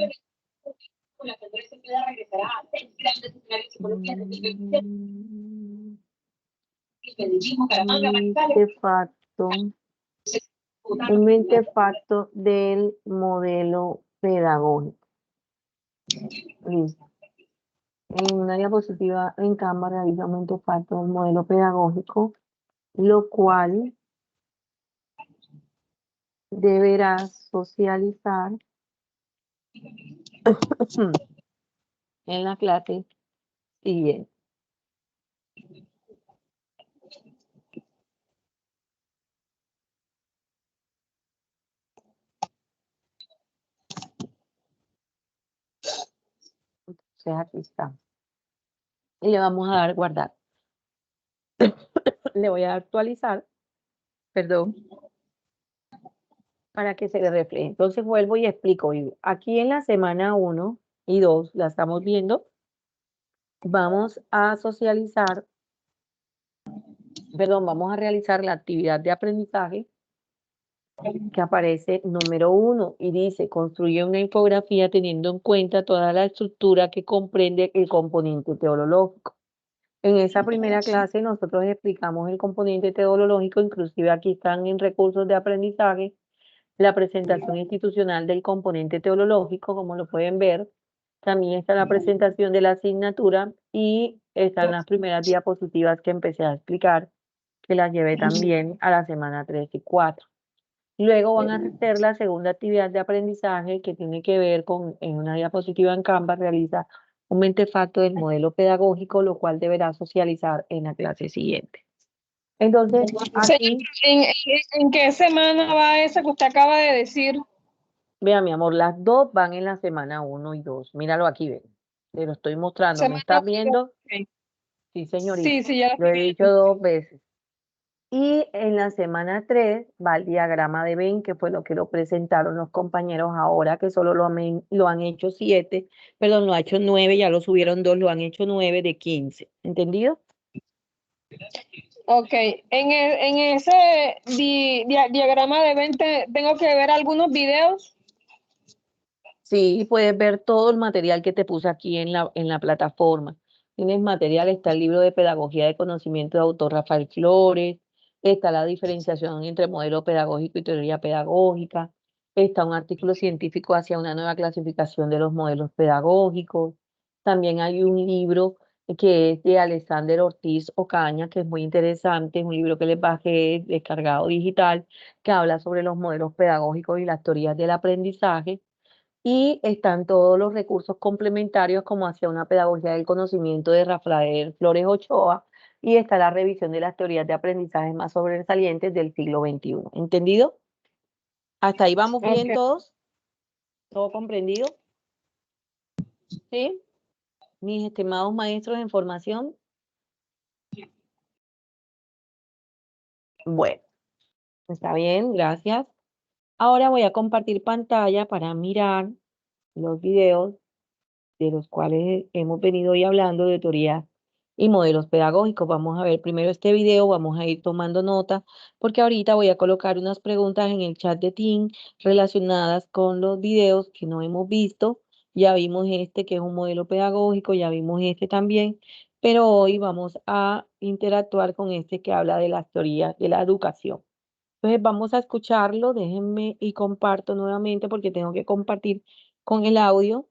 Un mentefacto del modelo pedagógico. Listo. En una diapositiva en Canva realiza un mentefacto del modelo pedagógico, lo cual deberás socializar en la clase siguiente. Entonces aquí está. Y le vamos a dar guardar. Le voy a actualizar, perdón, para que se le refleje. Entonces vuelvo y explico. Aquí en la semana 1 y 2, la estamos viendo, vamos a socializar, perdón, vamos a realizar la actividad de aprendizaje que aparece número 1 y dice, construye una infografía teniendo en cuenta toda la estructura que comprende el componente teológico. En esa primera clase nosotros explicamos el componente teológico, inclusive aquí están en recursos de aprendizaje, la presentación institucional del componente teológico, como lo pueden ver. También está la presentación de la asignatura y están las primeras diapositivas que empecé a explicar, que las llevé también a la semana 3 y 4. Luego van a hacer la segunda actividad de aprendizaje que tiene que ver con, en una diapositiva en Canva, realiza un mentefacto del modelo pedagógico, lo cual deberá socializar en la clase siguiente. Entonces, aquí, ¿En qué semana va esa que usted acaba de decir? vea mi amor, las dos van en la semana 1 y 2. Míralo aquí, ven. Te lo estoy mostrando. ¿Me Semana estás 1 y 2. viendo? Ok. Sí, señorita. Sí, ya la Lo he estoy dicho viendo. 2 veces. Y en la semana 3 va el diagrama de Venn, que fue lo que lo presentaron los compañeros ahora, que solo lo han hecho 7, perdón, lo ha hecho 9, ya lo subieron 2, lo han hecho 9 de 15. ¿Entendido? Ok, en ese diagrama de Venn tengo que ver algunos videos. Sí, puedes ver todo el material que te puse aquí en la plataforma. Tienes material, está el libro de Pedagogía de Conocimiento de autor Rafael Flores, está la diferenciación entre modelo pedagógico y teoría pedagógica, está un artículo científico hacia una nueva clasificación de los modelos pedagógicos. También hay un libro que es de Alexander Ortiz Ocaña, que es muy interesante, es un libro que les bajé descargado digital, que habla sobre los modelos pedagógicos y las teorías del aprendizaje. Y están todos los recursos complementarios como hacia una pedagogía del conocimiento de Rafael Flores Ochoa y está la revisión de las teorías de aprendizaje más sobresalientes del siglo XXI. ¿Entendido? ¿Hasta ahí vamos bien Ok. todos? ¿Todo comprendido? ¿Sí? Mis estimados maestros en formación. Bueno, está bien, gracias. Ahora voy a compartir pantalla para mirar los videos de los cuales hemos venido hoy hablando de teoría y modelos pedagógicos. Vamos a ver primero este video, vamos a ir tomando nota, porque ahorita voy a colocar unas preguntas en el chat de Team relacionadas con los videos que no hemos visto. Ya vimos este que es un modelo pedagógico, ya vimos este también, pero hoy vamos a interactuar con este que habla de las teorías de la educación. Entonces vamos a escucharlo, déjenme y comparto nuevamente porque tengo que compartir con el audio.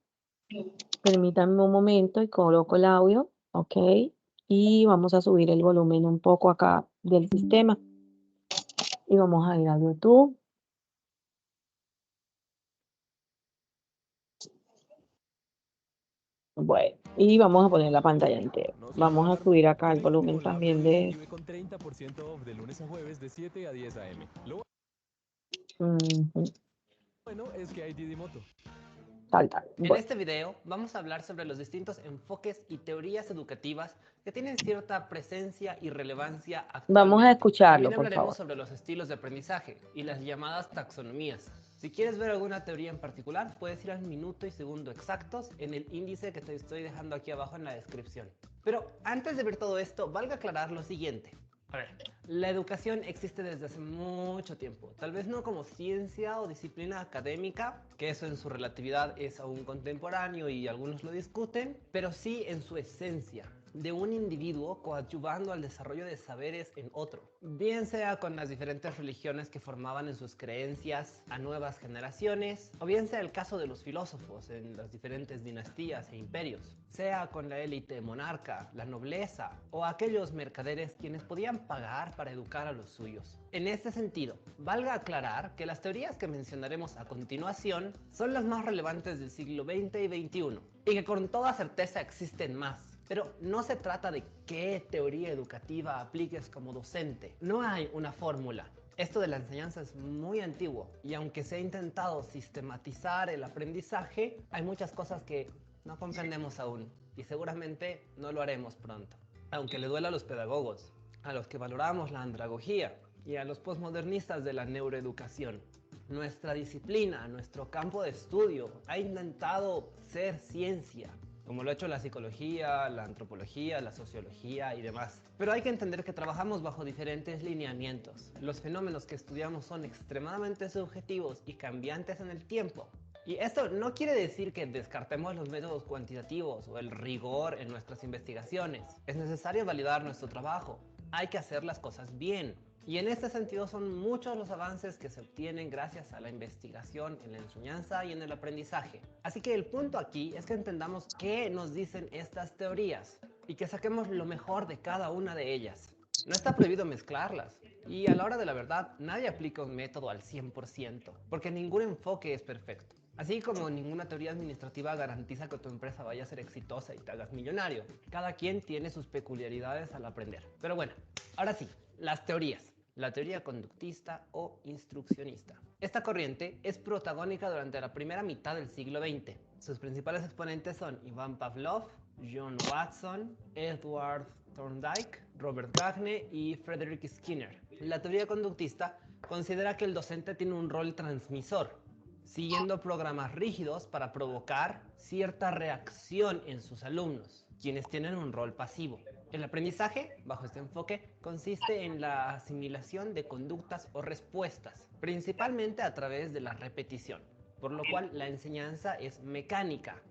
Permítanme un momento y coloco el audio, ok. Y vamos a subir el volumen un poco acá del sistema. Y vamos a ir a YouTube. Bueno, y vamos a poner la pantalla entera. Vamos a subir acá el volumen también de... Con 30% off de lunes a jueves de 7 a 10 a.m. Lo Ujú, bueno es que hay Didi Moto. tal. En Bueno, este video vamos a hablar sobre los distintos enfoques y teorías educativas que tienen cierta presencia y relevancia vamos a actualmente. escucharlo, También por hablaremos favor. sobre los estilos de aprendizaje y las llamadas taxonomías. Si quieres ver alguna teoría en particular, puedes ir al minuto y segundo exactos en el índice que te estoy dejando aquí abajo en la descripción. Pero antes de ver todo esto, valga aclarar lo siguiente. A ver, la educación existe desde hace mucho tiempo, tal vez no como ciencia o disciplina académica, que eso en su relatividad es aún contemporáneo y algunos lo discuten, pero sí en su esencia, de un individuo coadyuvando al desarrollo de saberes en otro, bien sea con las diferentes religiones que formaban en sus creencias a nuevas generaciones, o bien sea el caso de los filósofos en las diferentes dinastías e imperios, sea con la élite monarca, la nobleza o aquellos mercaderes quienes podían pagar para educar a los suyos. En este sentido, valga aclarar que las teorías que mencionaremos a continuación son las más relevantes del siglo XX y XXI, y que con toda certeza existen más. Pero no se trata de qué teoría educativa apliques como docente. No hay una fórmula. Esto de la enseñanza es muy antiguo y aunque se ha intentado sistematizar el aprendizaje, hay muchas cosas que no comprendemos aún y seguramente no lo haremos pronto. Aunque le duela a los pedagogos, a los que valoramos la andragogía y a los posmodernistas de la neuroeducación. Nuestra disciplina, nuestro campo de estudio ha intentado ser ciencia, como lo ha hecho la psicología, la antropología, la sociología y demás. Pero hay que entender que trabajamos bajo diferentes lineamientos. Los fenómenos que estudiamos son extremadamente subjetivos y cambiantes en el tiempo. Y esto no quiere decir que descartemos los métodos cuantitativos o el rigor en nuestras investigaciones. Es necesario validar nuestro trabajo. Hay que hacer las cosas bien. Y en este sentido son muchos los avances que se obtienen gracias a la investigación en la enseñanza y en el aprendizaje. Así que el punto aquí es que entendamos qué nos dicen estas teorías y que saquemos lo mejor de cada una de ellas. No está prohibido mezclarlas. Y a la hora de la verdad, nadie aplica un método al 100%, porque ningún enfoque es perfecto. Así como ninguna teoría administrativa garantiza que tu empresa vaya a ser exitosa y te hagas millonario. Cada quien tiene sus peculiaridades al aprender. Pero bueno, ahora sí, las teorías. La teoría conductista o instruccionista. Esta corriente es protagónica durante la primera mitad del siglo XX. Sus principales exponentes son Ivan Pavlov, John Watson, Edward Thorndike, Robert Gagne y Frederick Skinner. La teoría conductista considera que el docente tiene un rol transmisor, siguiendo programas rígidos para provocar cierta reacción en sus alumnos, quienes tienen un rol pasivo. El aprendizaje, bajo este enfoque, consiste en la asimilación de conductas o respuestas, principalmente a través de la repetición, por lo cual la enseñanza es mecánica,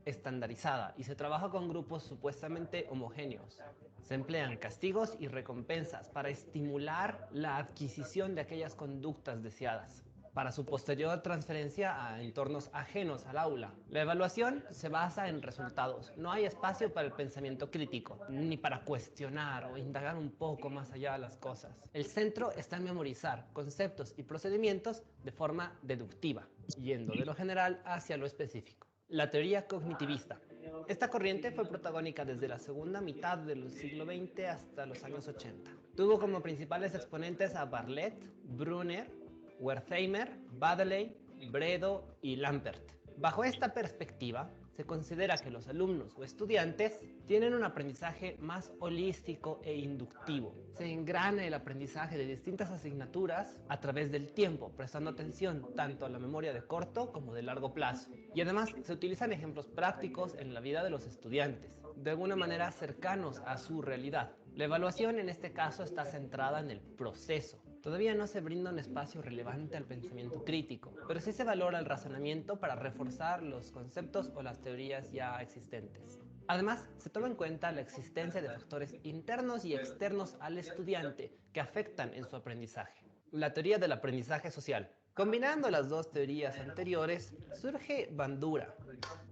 estandarizada y se trabaja con grupos supuestamente homogéneos. Se emplean castigos y recompensas para estimular la adquisición de aquellas conductas deseadas. para su posterior transferencia a entornos ajenos al aula. La evaluación se basa en resultados. No hay espacio para el pensamiento crítico, ni para cuestionar o indagar un poco más allá de las cosas. El centro está en memorizar conceptos y procedimientos de forma deductiva, yendo de lo general hacia lo específico. La teoría cognitivista. Esta corriente fue protagónica desde la segunda mitad del siglo XX hasta los años 80. Tuvo como principales exponentes a Bartlett, Brunner, Wertheimer, Baddeley, Bredow y Lampert. Bajo esta perspectiva, se considera que los alumnos o estudiantes tienen un aprendizaje más holístico e inductivo. Se engrana el aprendizaje de distintas asignaturas a través del tiempo, prestando atención tanto a la memoria de corto como de largo plazo. Y además se utilizan ejemplos prácticos en la vida de los estudiantes, de alguna manera cercanos a su realidad. La evaluación en este caso está centrada en el proceso. Todavía no se brinda un espacio relevante al pensamiento crítico, pero sí se valora el razonamiento para reforzar los conceptos o las teorías ya existentes. Además, se toma en cuenta la existencia de factores internos y externos al estudiante que afectan en su aprendizaje. La teoría del aprendizaje social. Combinando las dos teorías anteriores, surge Bandura,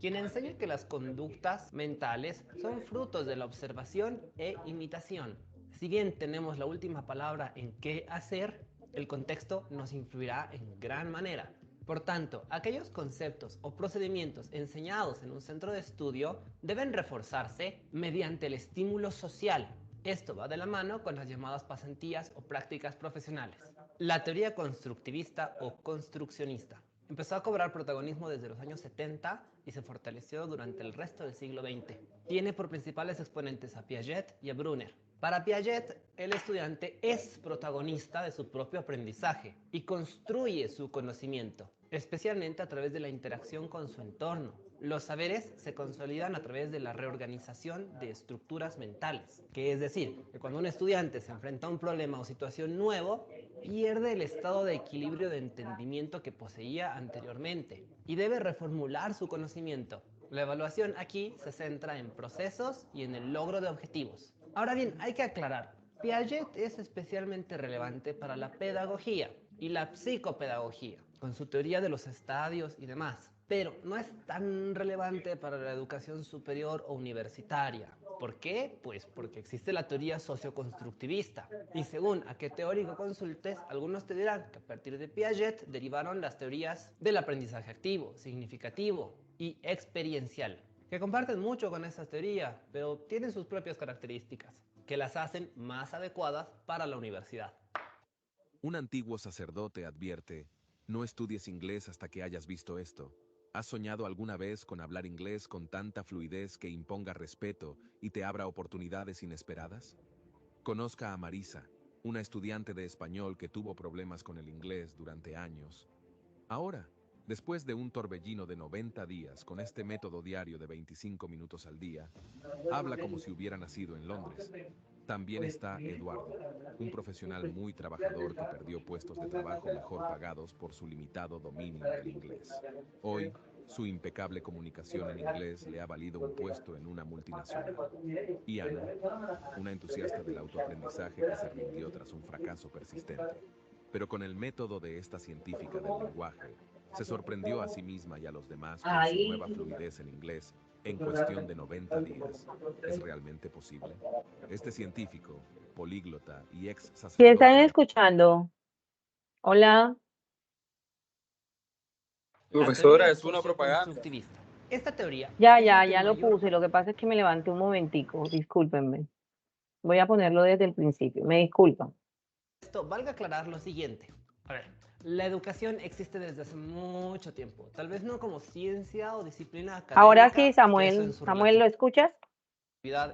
quien enseña que las conductas mentales son frutos de la observación e imitación. Si bien tenemos la última palabra en qué hacer, el contexto nos influirá en gran manera. Por tanto, aquellos conceptos o procedimientos enseñados en un centro de estudio deben reforzarse mediante el estímulo social. Esto va de la mano con las llamadas pasantías o prácticas profesionales. La teoría constructivista o construccionista empezó a cobrar protagonismo desde los años 70 y se fortaleció durante el resto del siglo XX. Tiene por principales exponentes a Piaget y a Brunner. Para Piaget, el estudiante es protagonista de su propio aprendizaje y construye su conocimiento, especialmente a través de la interacción con su entorno. Los saberes se consolidan a través de la reorganización de estructuras mentales, que es decir, que cuando un estudiante se enfrenta a un problema o situación nuevo, pierde el estado de equilibrio de entendimiento que poseía anteriormente y debe reformular su conocimiento. La evaluación aquí se centra en procesos y en el logro de objetivos. Ahora bien, hay que aclarar, Piaget es especialmente relevante para la pedagogía y la psicopedagogía, con su teoría de los estadios y demás, pero no es tan relevante para la educación superior o universitaria. ¿Por qué? Pues porque existe la teoría socioconstructivista, y según a qué teórico consultes, algunos te dirán que a partir de Piaget derivaron las teorías del aprendizaje activo, significativo y experiencial, que comparten mucho con esta teoría, pero tienen sus propias características, que las hacen más adecuadas para la universidad. Un antiguo sacerdote advierte: no estudies inglés hasta que hayas visto esto. ¿Has soñado alguna vez con hablar inglés con tanta fluidez que imponga respeto y te abra oportunidades inesperadas? Conozca a Marisa, una estudiante de español que tuvo problemas con el inglés durante años. Ahora, después de un torbellino de 90 días con este método diario de 25 minutos al día, habla como si hubiera nacido en Londres. También está Eduardo, un profesional muy trabajador que perdió puestos de trabajo mejor pagados por su limitado dominio del inglés. Hoy, su impecable comunicación en inglés le ha valido un puesto en una multinacional. Y Ana, una entusiasta del autoaprendizaje que se rindió tras un fracaso persistente. Pero con el método de esta científica del lenguaje, se sorprendió a sí misma y a los demás con su nueva fluidez en inglés en cuestión de 90 días. ¿Es realmente posible? Este científico, políglota y ex ¿Sí sacerdote... están escuchando? Hola. Profesora, es una propaganda. Constructivista. Esta teoría... Ya lo puse. Lo que pasa es que me levanté un momentico. Discúlpenme. Voy a ponerlo desde el principio. Me disculpan. Esto, valga aclarar lo siguiente. A ver, la educación existe desde hace mucho tiempo. Tal vez no como ciencia o disciplina académica. Ahora sí, que eso Samuel. en su Samuel, ¿lo escuchas?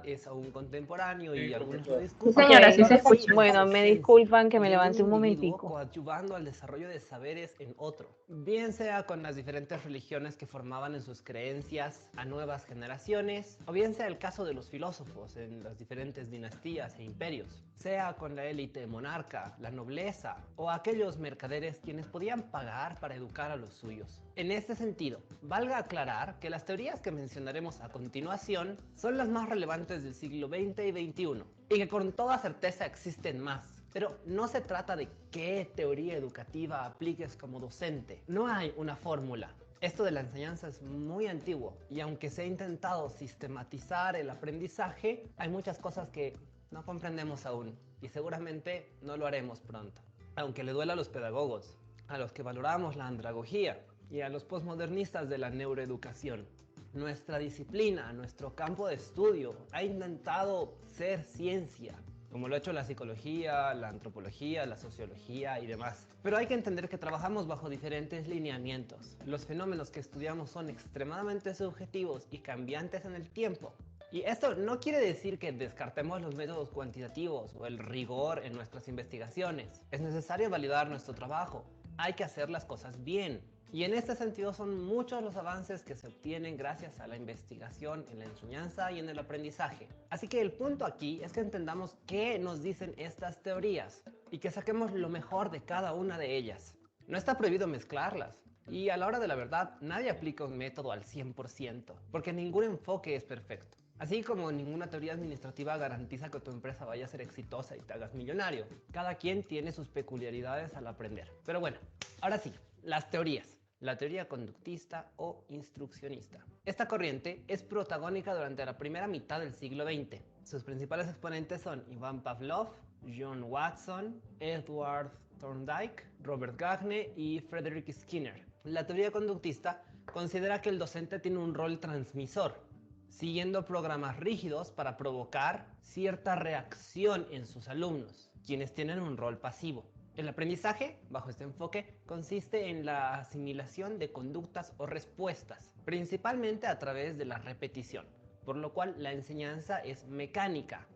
es aún contemporáneo y algunos lo Sí, discuten. señora, sí se Ok. escucha. Bueno, me disculpan que me levante un momentico. Coadyuvando al desarrollo de saberes en otro, bien sea con las diferentes religiones que formaban en sus creencias a nuevas generaciones, o bien sea el caso de los filósofos en las diferentes dinastías e imperios, sea con la élite monarca, la nobleza o aquellos mercaderes quienes podían pagar para educar a los suyos. En este sentido, valga aclarar que las teorías que mencionaremos a continuación son las más relevantes del siglo XX y XXI, y que con toda certeza existen más. Pero no se trata de qué teoría educativa apliques como docente. No hay una fórmula. Esto de la enseñanza es muy antiguo y aunque se ha intentado sistematizar el aprendizaje, hay muchas cosas que no comprendemos aún y seguramente no lo haremos pronto. Aunque le duela a los pedagogos, a los que valoramos la andragogía y a los posmodernistas de la neuroeducación. Nuestra disciplina, nuestro campo de estudio ha intentado ser ciencia, como lo ha hecho la psicología, la antropología, la sociología y demás. Pero hay que entender que trabajamos bajo diferentes lineamientos. Los fenómenos que estudiamos son extremadamente subjetivos y cambiantes en el tiempo. Y esto no quiere decir que descartemos los métodos cuantitativos o el rigor en nuestras investigaciones. Es necesario validar nuestro trabajo. Hay que hacer las cosas bien. Y en este sentido son muchos los avances que se obtienen gracias a la investigación en la enseñanza y en el aprendizaje. Así que el punto aquí es que entendamos qué nos dicen estas teorías y que saquemos lo mejor de cada una de ellas. No está prohibido mezclarlas. Y a la hora de la verdad, nadie aplica un método al 100%, porque ningún enfoque es perfecto. Así como ninguna teoría administrativa garantiza que tu empresa vaya a ser exitosa y te hagas millonario. Cada quien tiene sus peculiaridades al aprender. Pero bueno, ahora sí, las teorías. La teoría conductista o instruccionista. Esta corriente es protagónica durante la primera mitad del siglo XX. Sus principales exponentes son Ivan Pavlov, John Watson, Edward Thorndike, Robert Gagne y Frederick Skinner. La teoría conductista considera que el docente tiene un rol transmisor, siguiendo programas rígidos para provocar cierta reacción en sus alumnos, quienes tienen un rol pasivo. El aprendizaje, bajo este enfoque, consiste en la asimilación de conductas o respuestas, principalmente a través de la repetición, por lo cual la enseñanza es mecánica,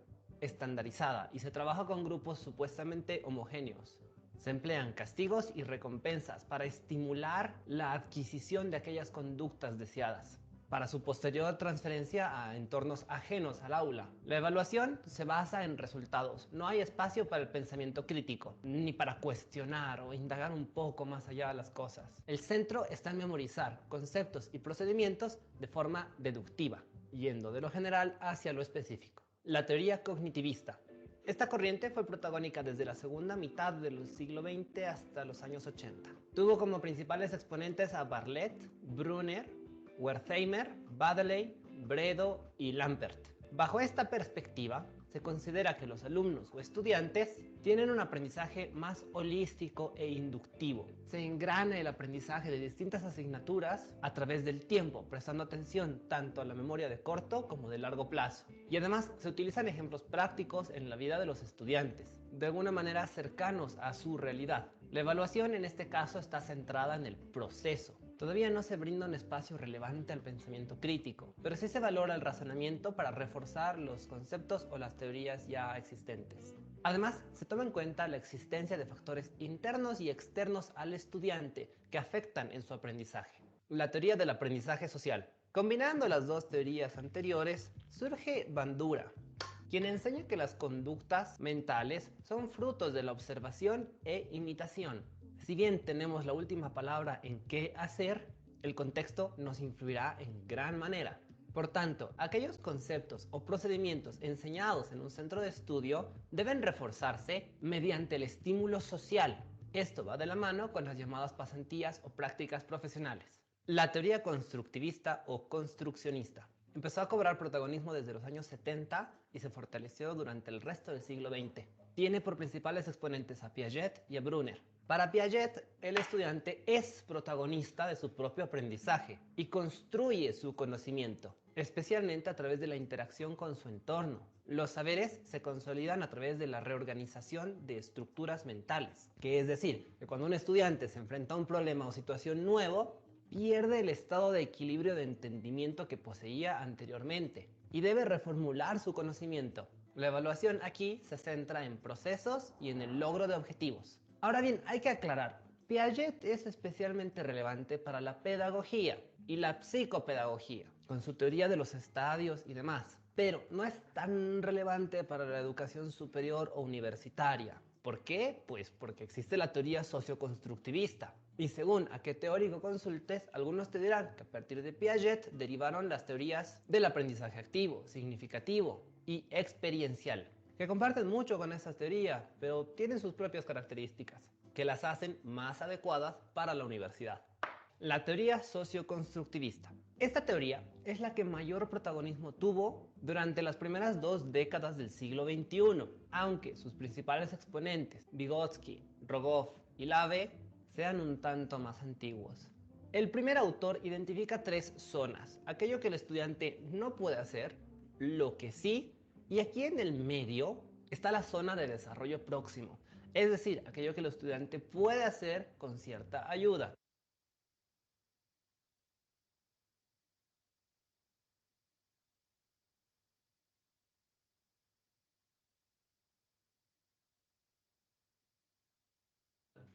estandarizada y se trabaja con grupos supuestamente homogéneos. Se emplean castigos y recompensas para estimular la adquisición de aquellas conductas deseadas, para su posterior transferencia a entornos ajenos al aula. La evaluación se basa en resultados. No hay espacio para el pensamiento crítico, ni para cuestionar o indagar un poco más allá de las cosas. El centro está en memorizar conceptos y procedimientos de forma deductiva, yendo de lo general hacia lo específico. La teoría cognitivista. Esta corriente fue protagónica desde la segunda mitad del siglo XX hasta los años 80. Tuvo como principales exponentes a Bartlett, Brunner, Wertheimer, Baddeley, Bredow y Lampert. Bajo esta perspectiva, se considera que los alumnos o estudiantes tienen un aprendizaje más holístico e inductivo. Se engrana el aprendizaje de distintas asignaturas a través del tiempo, prestando atención tanto a la memoria de corto como de largo plazo. Y además se utilizan ejemplos prácticos en la vida de los estudiantes, de alguna manera cercanos a su realidad. La evaluación en este caso está centrada en el proceso. Todavía no se brinda un espacio relevante al pensamiento crítico, pero sí se valora el razonamiento para reforzar los conceptos o las teorías ya existentes. Además, se toma en cuenta la existencia de factores internos y externos al estudiante que afectan en su aprendizaje. La teoría del aprendizaje social. Combinando las dos teorías anteriores, surge Bandura, quien enseña que las conductas mentales son frutos de la observación e imitación. Si bien tenemos la última palabra en qué hacer, el contexto nos influirá en gran manera. Por tanto, aquellos conceptos o procedimientos enseñados en un centro de estudio deben reforzarse mediante el estímulo social. Esto va de la mano con las llamadas pasantías o prácticas profesionales. La teoría constructivista o construccionista empezó a cobrar protagonismo desde los años 70 y se fortaleció durante el resto del siglo XX. Tiene por principales exponentes a Piaget y a Brunner. Para Piaget, el estudiante es protagonista de su propio aprendizaje y construye su conocimiento, especialmente a través de la interacción con su entorno. Los saberes se consolidan a través de la reorganización de estructuras mentales, que es decir, que cuando un estudiante se enfrenta a un problema o situación nuevo, pierde el estado de equilibrio de entendimiento que poseía anteriormente y debe reformular su conocimiento. La evaluación aquí se centra en procesos y en el logro de objetivos. Ahora bien, hay que aclarar, Piaget es especialmente relevante para la pedagogía y la psicopedagogía, con su teoría de los estadios y demás, pero no es tan relevante para la educación superior o universitaria. ¿Por qué? Pues porque existe la teoría socioconstructivista. Y según a qué teórico consultes, algunos te dirán que a partir de Piaget derivaron las teorías del aprendizaje activo, significativo y experiencial, que comparten mucho con esta teoría, pero tienen sus propias características, que las hacen más adecuadas para la universidad. La teoría socioconstructivista. Esta teoría es la que mayor protagonismo tuvo durante las primeras 2 décadas del siglo XXI, aunque sus principales exponentes, Vygotsky, Rogov y Lave, sean un tanto más antiguos. El primer autor identifica 3 zonas: aquello que el estudiante no puede hacer, lo que sí, y aquí en el medio está la zona de desarrollo próximo, es decir, aquello que el estudiante puede hacer con cierta ayuda.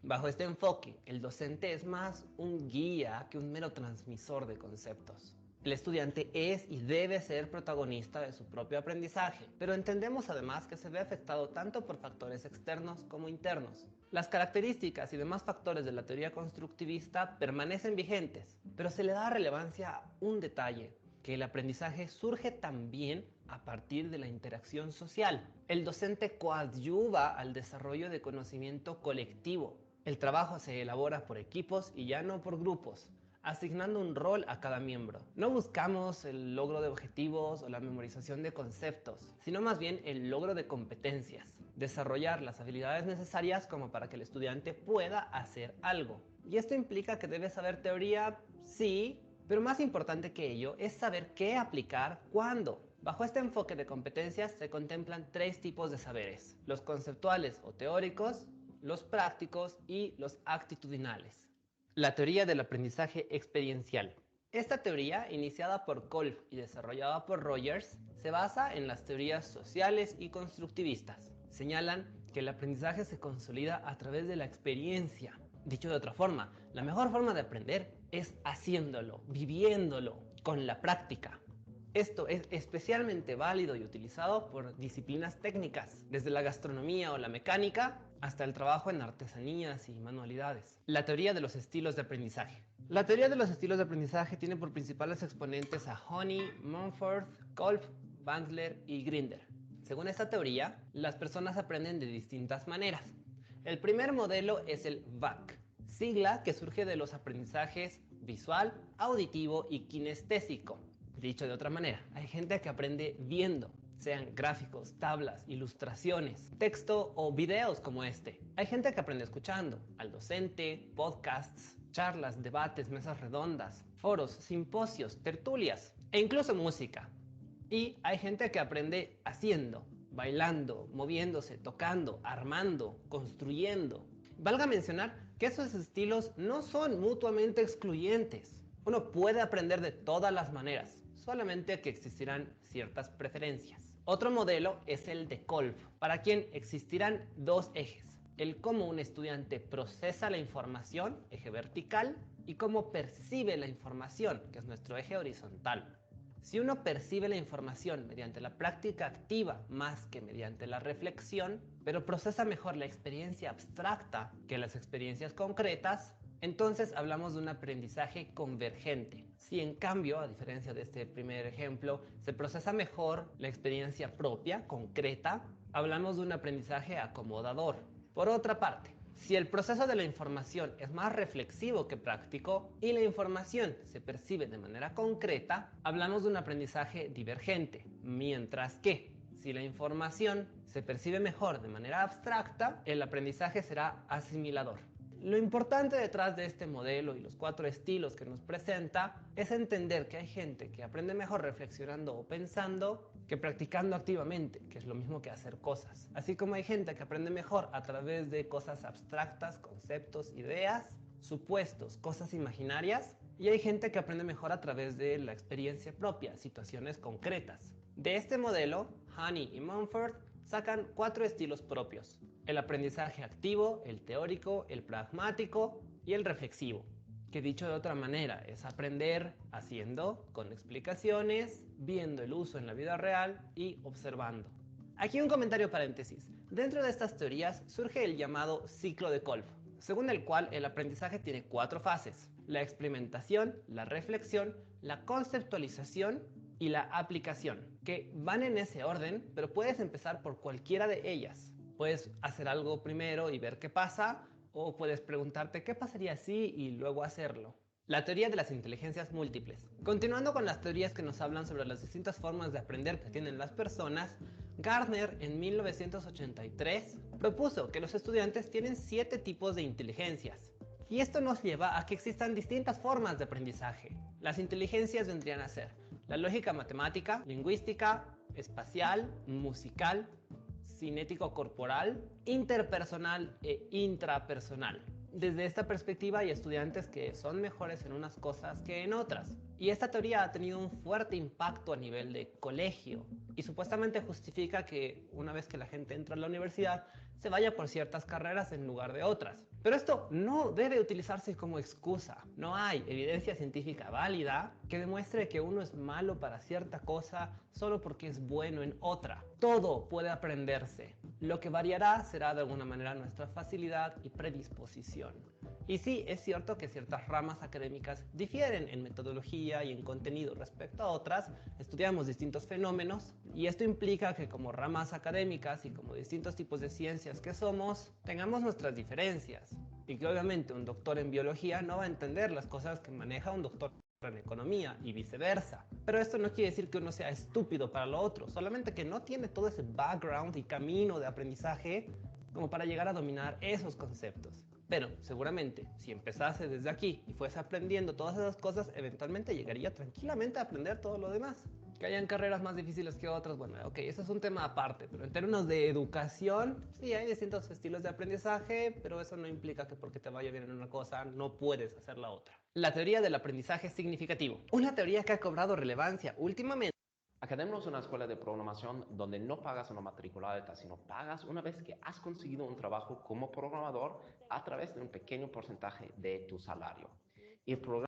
Bajo este enfoque, el docente es más un guía que un mero transmisor de conceptos. El estudiante es y debe ser protagonista de su propio aprendizaje, pero entendemos además que se ve afectado tanto por factores externos como internos. Las características y demás factores de la teoría constructivista permanecen vigentes, pero se le da relevancia a un detalle: que el aprendizaje surge también a partir de la interacción social. El docente coadyuva al desarrollo de conocimiento colectivo. El trabajo se elabora por equipos y ya no por grupos, asignando un rol a cada miembro. No buscamos el logro de objetivos o la memorización de conceptos, sino más bien el logro de competencias, desarrollar las habilidades necesarias como para que el estudiante pueda hacer algo. Y esto implica que debe saber teoría, sí, pero más importante que ello es saber qué aplicar cuándo. Bajo este enfoque de competencias se contemplan 3 tipos de saberes: los conceptuales o teóricos, los prácticos y los actitudinales. La teoría del aprendizaje experiencial. Esta teoría, iniciada por Kolb y desarrollada por Rogers, se basa en las teorías sociales y constructivistas. Señalan que el aprendizaje se consolida a través de la experiencia. Dicho de otra forma, la mejor forma de aprender es haciéndolo, viviéndolo, con la práctica. Esto es especialmente válido y utilizado por disciplinas técnicas, desde la gastronomía o la mecánica hasta el trabajo en artesanías y manualidades. La teoría de los estilos de aprendizaje. La teoría de los estilos de aprendizaje tiene por principales exponentes a Honey, Mumford, Kolb, Bandler y Grinder. Según esta teoría, las personas aprenden de distintas maneras. El primer modelo es el VAC, sigla que surge de los aprendizajes visual, auditivo y kinestésico. Dicho de otra manera, hay gente que aprende viendo, sean gráficos, tablas, ilustraciones, texto o videos como este. Hay gente que aprende escuchando, al docente, podcasts, charlas, debates, mesas redondas, foros, simposios, tertulias e incluso música. Y hay gente que aprende haciendo, bailando, moviéndose, tocando, armando, construyendo. Valga mencionar que esos estilos no son mutuamente excluyentes. Uno puede aprender de todas las maneras, solamente que existirán ciertas preferencias. Otro modelo es el de Kolb, para quien existirán 2 ejes: el cómo un estudiante procesa la información, eje vertical, y cómo percibe la información, que es nuestro eje horizontal. Si uno percibe la información mediante la práctica activa más que mediante la reflexión, pero procesa mejor la experiencia abstracta que las experiencias concretas, entonces hablamos de un aprendizaje convergente. Si en cambio, a diferencia de este primer ejemplo, se procesa mejor la experiencia propia, concreta, hablamos de un aprendizaje acomodador. Por otra parte, si el proceso de la información es más reflexivo que práctico y la información se percibe de manera concreta, hablamos de un aprendizaje divergente. Mientras que, si la información se percibe mejor de manera abstracta, el aprendizaje será asimilador. Lo importante detrás de este modelo y los 4 estilos que nos presenta es entender que hay gente que aprende mejor reflexionando o pensando que practicando activamente, que es lo mismo que hacer cosas. Así como hay gente que aprende mejor a través de cosas abstractas, conceptos, ideas, supuestos, cosas imaginarias, y hay gente que aprende mejor a través de la experiencia propia, situaciones concretas. De este modelo, Honey y Mumford sacan 4 estilos propios: el aprendizaje activo, el teórico, el pragmático y el reflexivo, que dicho de otra manera es aprender haciendo, con explicaciones, viendo el uso en la vida real y observando. Aquí un comentario paréntesis. Dentro de estas teorías surge el llamado ciclo de Kolb, según el cual el aprendizaje tiene 4 fases: la experimentación, la reflexión, la conceptualización y la aplicación, que van en ese orden, pero puedes empezar por cualquiera de ellas. Puedes hacer algo primero y ver qué pasa, o puedes preguntarte qué pasaría si y luego hacerlo. La teoría de las inteligencias múltiples. Continuando con las teorías que nos hablan sobre las distintas formas de aprender que tienen las personas, Gardner en 1983 propuso que los estudiantes tienen 7 tipos de inteligencias. Y esto nos lleva a que existan distintas formas de aprendizaje. Las inteligencias vendrían a ser la lógica matemática, lingüística, espacial, musical, cinético-corporal, interpersonal e intrapersonal. Desde esta perspectiva hay estudiantes que son mejores en unas cosas que en otras. Y esta teoría ha tenido un fuerte impacto a nivel de colegio y supuestamente justifica que una vez que la gente entra a la universidad se vaya por ciertas carreras en lugar de otras. Pero esto no debe utilizarse como excusa. No hay evidencia científica válida que demuestre que uno es malo para cierta cosa solo porque es bueno en otra. Todo puede aprenderse. Lo que variará será de alguna manera nuestra facilidad y predisposición. Y sí, es cierto que ciertas ramas académicas difieren en metodología y en contenido respecto a otras. Estudiamos distintos fenómenos y esto implica que como ramas académicas y como distintos tipos de ciencias que somos, tengamos nuestras diferencias. Y que obviamente un doctor en biología no va a entender las cosas que maneja un doctor en economía y viceversa. Pero esto no quiere decir que uno sea estúpido para lo otro, solamente que no tiene todo ese background y camino de aprendizaje como para llegar a dominar esos conceptos. Pero seguramente si empezase desde aquí y fuese aprendiendo todas esas cosas, eventualmente llegaría tranquilamente a aprender todo lo demás. Que hayan carreras más difíciles que otras, bueno, ok, eso es un tema aparte, pero en términos de educación, sí hay distintos estilos de aprendizaje, pero eso no implica que porque te vaya bien en una cosa no puedes hacer la otra. La teoría del aprendizaje significativo, una teoría que ha cobrado relevancia últimamente. Academia es una escuela de programación donde no pagas una matrícula alta, sino pagas una vez que has conseguido un trabajo como programador a través de un pequeño porcentaje de tu salario. Y el programa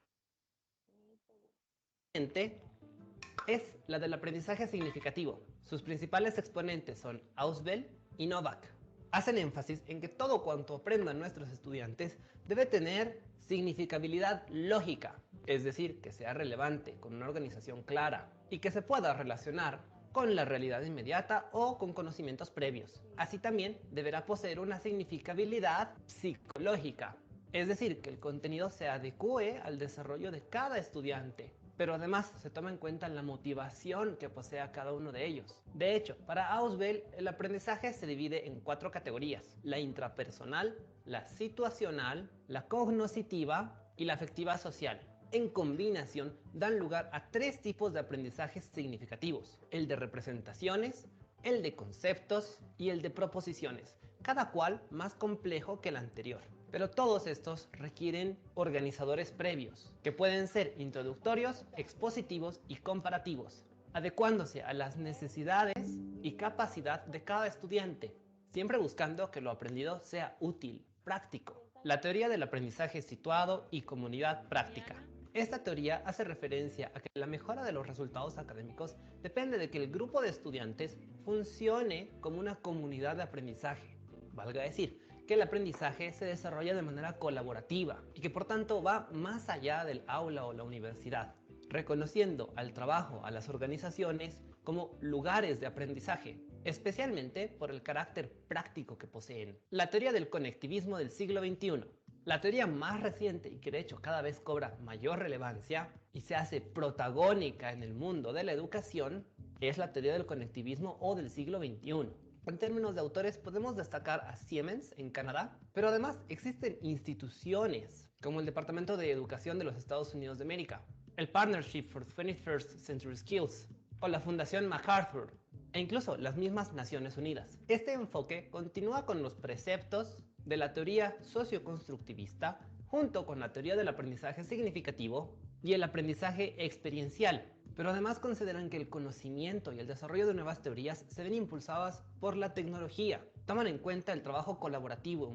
es la del aprendizaje significativo. Sus principales exponentes son Ausubel y Novak. Hacen énfasis en que todo cuanto aprendan nuestros estudiantes debe tener significabilidad lógica, es decir, que sea relevante, con una organización clara y que se pueda relacionar con la realidad inmediata o con conocimientos previos. Así también deberá poseer una significabilidad psicológica, es decir, que el contenido se adecue al desarrollo de cada estudiante, pero además se toma en cuenta la motivación que posea cada uno de ellos. De hecho, para Ausubel, el aprendizaje se divide en 4 categorías: la intrapersonal, la situacional, la cognoscitiva y la afectiva social. En combinación, dan lugar a 3 tipos de aprendizajes significativos: el de representaciones, el de conceptos y el de proposiciones, cada cual más complejo que el anterior. Pero todos estos requieren organizadores previos, que pueden ser introductorios, expositivos y comparativos, adecuándose a las necesidades y capacidad de cada estudiante, siempre buscando que lo aprendido sea útil, práctico. La teoría del aprendizaje situado y comunidad práctica. Esta teoría hace referencia a que la mejora de los resultados académicos depende de que el grupo de estudiantes funcione como una comunidad de aprendizaje. Valga decir, que el aprendizaje se desarrolla de manera colaborativa y que por tanto va más allá del aula o la universidad, reconociendo al trabajo, a las organizaciones como lugares de aprendizaje, especialmente por el carácter práctico que poseen. La teoría del conectivismo del siglo XXI. La teoría más reciente y que de hecho cada vez cobra mayor relevancia y se hace protagónica en el mundo de la educación es la teoría del conectivismo o del siglo XXI. En términos de autores podemos destacar a Siemens en Canadá, pero además existen instituciones como el Departamento de Educación de los Estados Unidos de América, el Partnership for 21st Century Skills o la Fundación MacArthur e incluso las mismas Naciones Unidas. Este enfoque continúa con los preceptos de la teoría socioconstructivista junto con la teoría del aprendizaje significativo y el aprendizaje experiencial, pero además consideran que el conocimiento y el desarrollo de nuevas teorías se ven impulsadas por la tecnología. Toman en cuenta el trabajo colaborativo,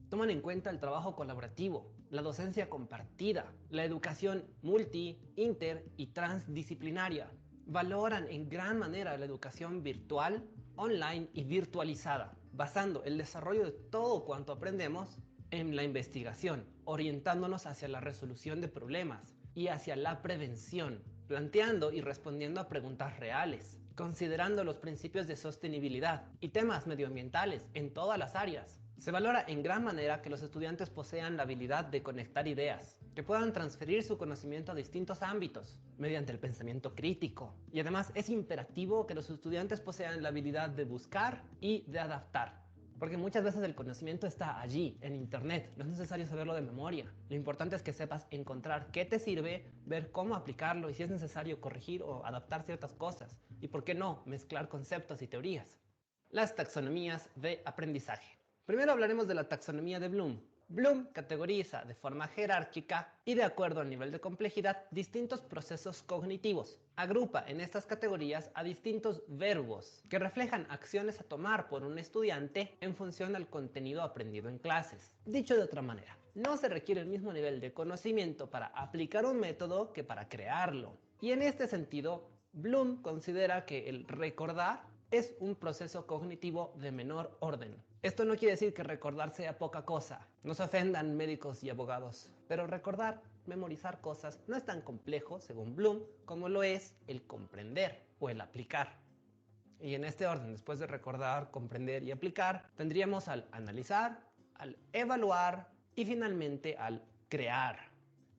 toman en cuenta el trabajo colaborativo, la docencia compartida, la educación multi, inter y transdisciplinaria. Valoran en gran manera la educación virtual, online y virtualizada, basando el desarrollo de todo cuanto aprendemos en la investigación, orientándonos hacia la resolución de problemas, y hacia la prevención, planteando y respondiendo a preguntas reales, considerando los principios de sostenibilidad y temas medioambientales en todas las áreas. Se valora en gran manera que los estudiantes posean la habilidad de conectar ideas, que puedan transferir su conocimiento a distintos ámbitos mediante el pensamiento crítico. Y además es imperativo que los estudiantes posean la habilidad de buscar y de adaptar. Porque muchas veces el conocimiento está allí, en internet, no es necesario saberlo de memoria. Lo importante es que sepas encontrar qué te sirve, ver cómo aplicarlo y si es necesario corregir o adaptar ciertas cosas. Y por qué no, mezclar conceptos y teorías. Las taxonomías de aprendizaje. Primero hablaremos de la taxonomía de Bloom. Bloom categoriza de forma jerárquica y de acuerdo al nivel de complejidad distintos procesos cognitivos. Agrupa en estas categorías a distintos verbos que reflejan acciones a tomar por un estudiante en función al contenido aprendido en clases. Dicho de otra manera, no se requiere el mismo nivel de conocimiento para aplicar un método que para crearlo. Y en este sentido, Bloom considera que el recordar es un proceso cognitivo de menor orden. Esto no quiere decir que recordar sea poca cosa. No se ofendan médicos y abogados, pero recordar, memorizar cosas no es tan complejo, según Bloom, como lo es el comprender o el aplicar. Y en este orden, después de recordar, comprender y aplicar, tendríamos al analizar, al evaluar y finalmente al crear.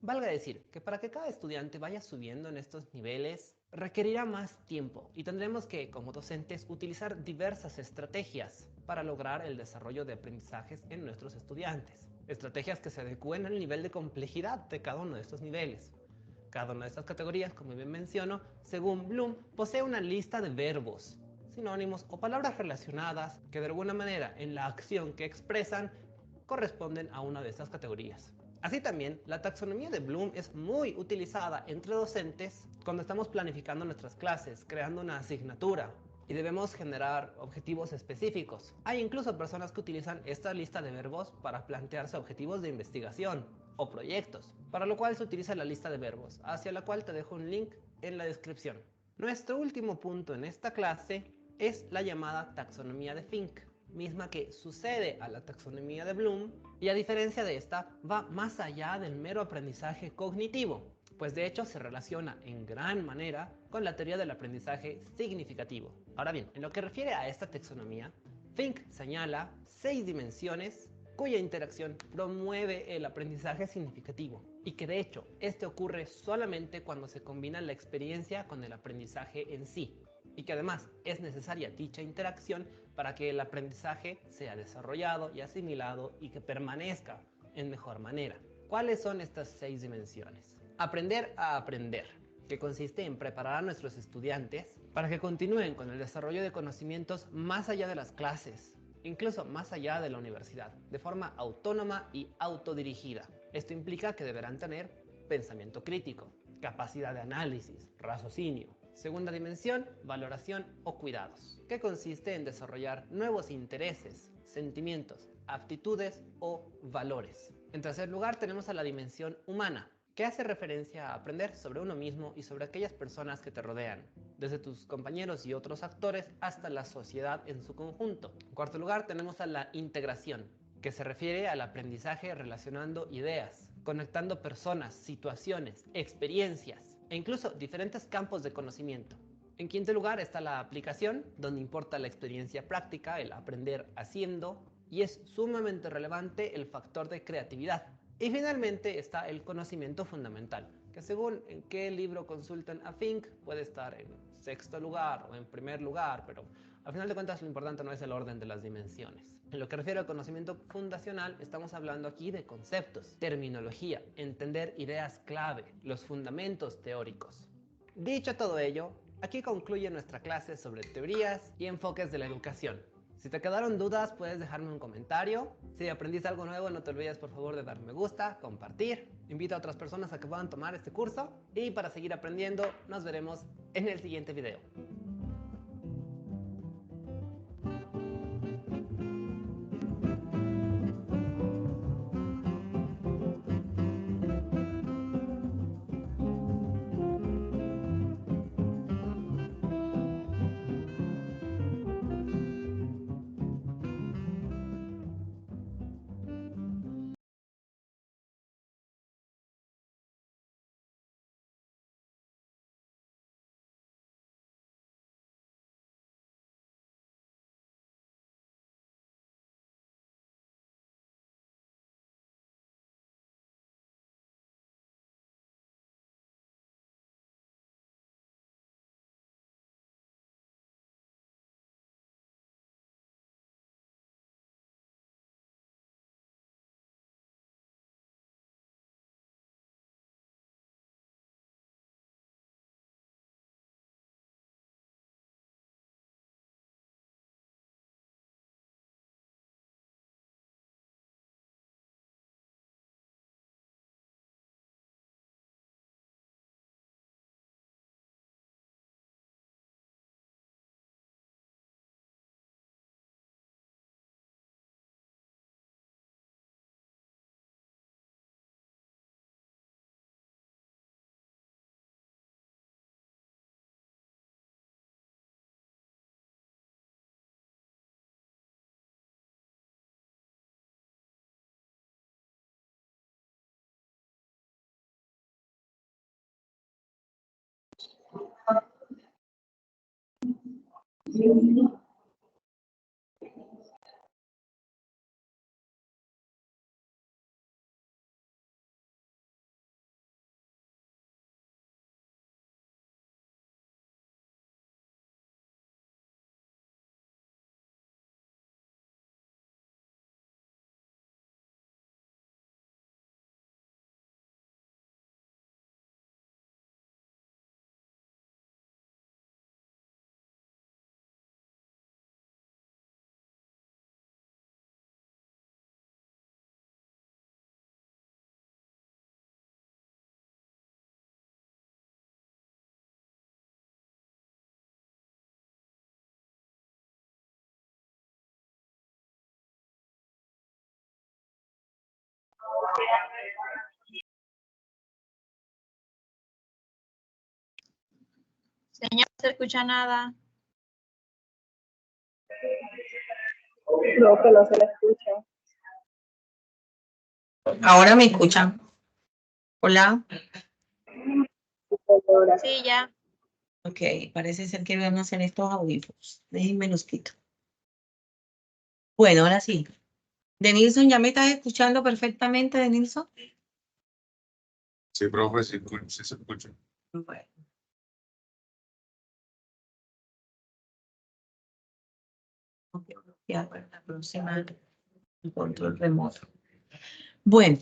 Valga decir que para que cada estudiante vaya subiendo en estos niveles, requerirá más tiempo y tendremos que, como docentes, utilizar diversas estrategias para lograr el desarrollo de aprendizajes en nuestros estudiantes. Estrategias que se adecúen al nivel de complejidad de cada uno de estos niveles. Cada una de estas categorías, como bien menciono, según Bloom, posee una lista de verbos, sinónimos o palabras relacionadas que de alguna manera en la acción que expresan corresponden a una de estas categorías. Así también, la taxonomía de Bloom es muy utilizada entre docentes cuando estamos planificando nuestras clases, creando una asignatura y debemos generar objetivos específicos. Hay incluso personas que utilizan esta lista de verbos para plantearse objetivos de investigación o proyectos, para lo cual se utiliza la lista de verbos, hacia la cual te dejo un link en la descripción. Nuestro último punto en esta clase es la llamada taxonomía de Fink, misma que sucede a la taxonomía de Bloom y a diferencia de esta va más allá del mero aprendizaje cognitivo, pues de hecho se relaciona en gran manera con la teoría del aprendizaje significativo. Ahora bien, en lo que refiere a esta taxonomía, Fink señala 6 dimensiones cuya interacción promueve el aprendizaje significativo y que de hecho este ocurre solamente cuando se combina la experiencia con el aprendizaje en sí y que además es necesaria dicha interacción para que el aprendizaje sea desarrollado y asimilado y que permanezca en mejor manera. ¿Cuáles son estas 6 dimensiones? Aprender a aprender, que consiste en preparar a nuestros estudiantes para que continúen con el desarrollo de conocimientos más allá de las clases, incluso más allá de la universidad, de forma autónoma y autodirigida. Esto implica que deberán tener pensamiento crítico, capacidad de análisis, raciocinio. Segunda dimensión, valoración o cuidados, que consiste en desarrollar nuevos intereses, sentimientos, aptitudes o valores. En tercer lugar, tenemos a la dimensión humana, que hace referencia a aprender sobre uno mismo y sobre aquellas personas que te rodean, desde tus compañeros y otros actores hasta la sociedad en su conjunto. En cuarto lugar, tenemos a la integración, que se refiere al aprendizaje relacionando ideas, conectando personas, situaciones, experiencias e incluso diferentes campos de conocimiento. En quinto lugar está la aplicación, donde importa la experiencia práctica, el aprender haciendo, y es sumamente relevante el factor de creatividad. Y finalmente está el conocimiento fundamental, que según en qué libro consulten a Fink puede estar en sexto lugar o en primer lugar, pero al final de cuentas lo importante no es el orden de las dimensiones. En lo que refiere al conocimiento fundacional, estamos hablando aquí de conceptos, terminología, entender ideas clave, los fundamentos teóricos. Dicho todo ello, aquí concluye nuestra clase sobre teorías y enfoques de la educación. Si te quedaron dudas, puedes dejarme un comentario. Si aprendiste algo nuevo, no te olvides por favor de dar me gusta, compartir. Invita a otras personas a que puedan tomar este curso. Y para seguir aprendiendo, nos veremos en el siguiente video. Señor, no se escucha nada. No, que no se le escucha. Ahora me escuchan. Hola. Señora. Sí, ya. Ok, parece ser que van a hacer estos audífonos. Déjenme los quito. Bueno, ahora sí. Denilson, ¿ya me estás escuchando perfectamente, Denilson? Sí, profe, sí, sí se escucha. Bueno. Ok, ya para la próxima, el control remoto. Bueno,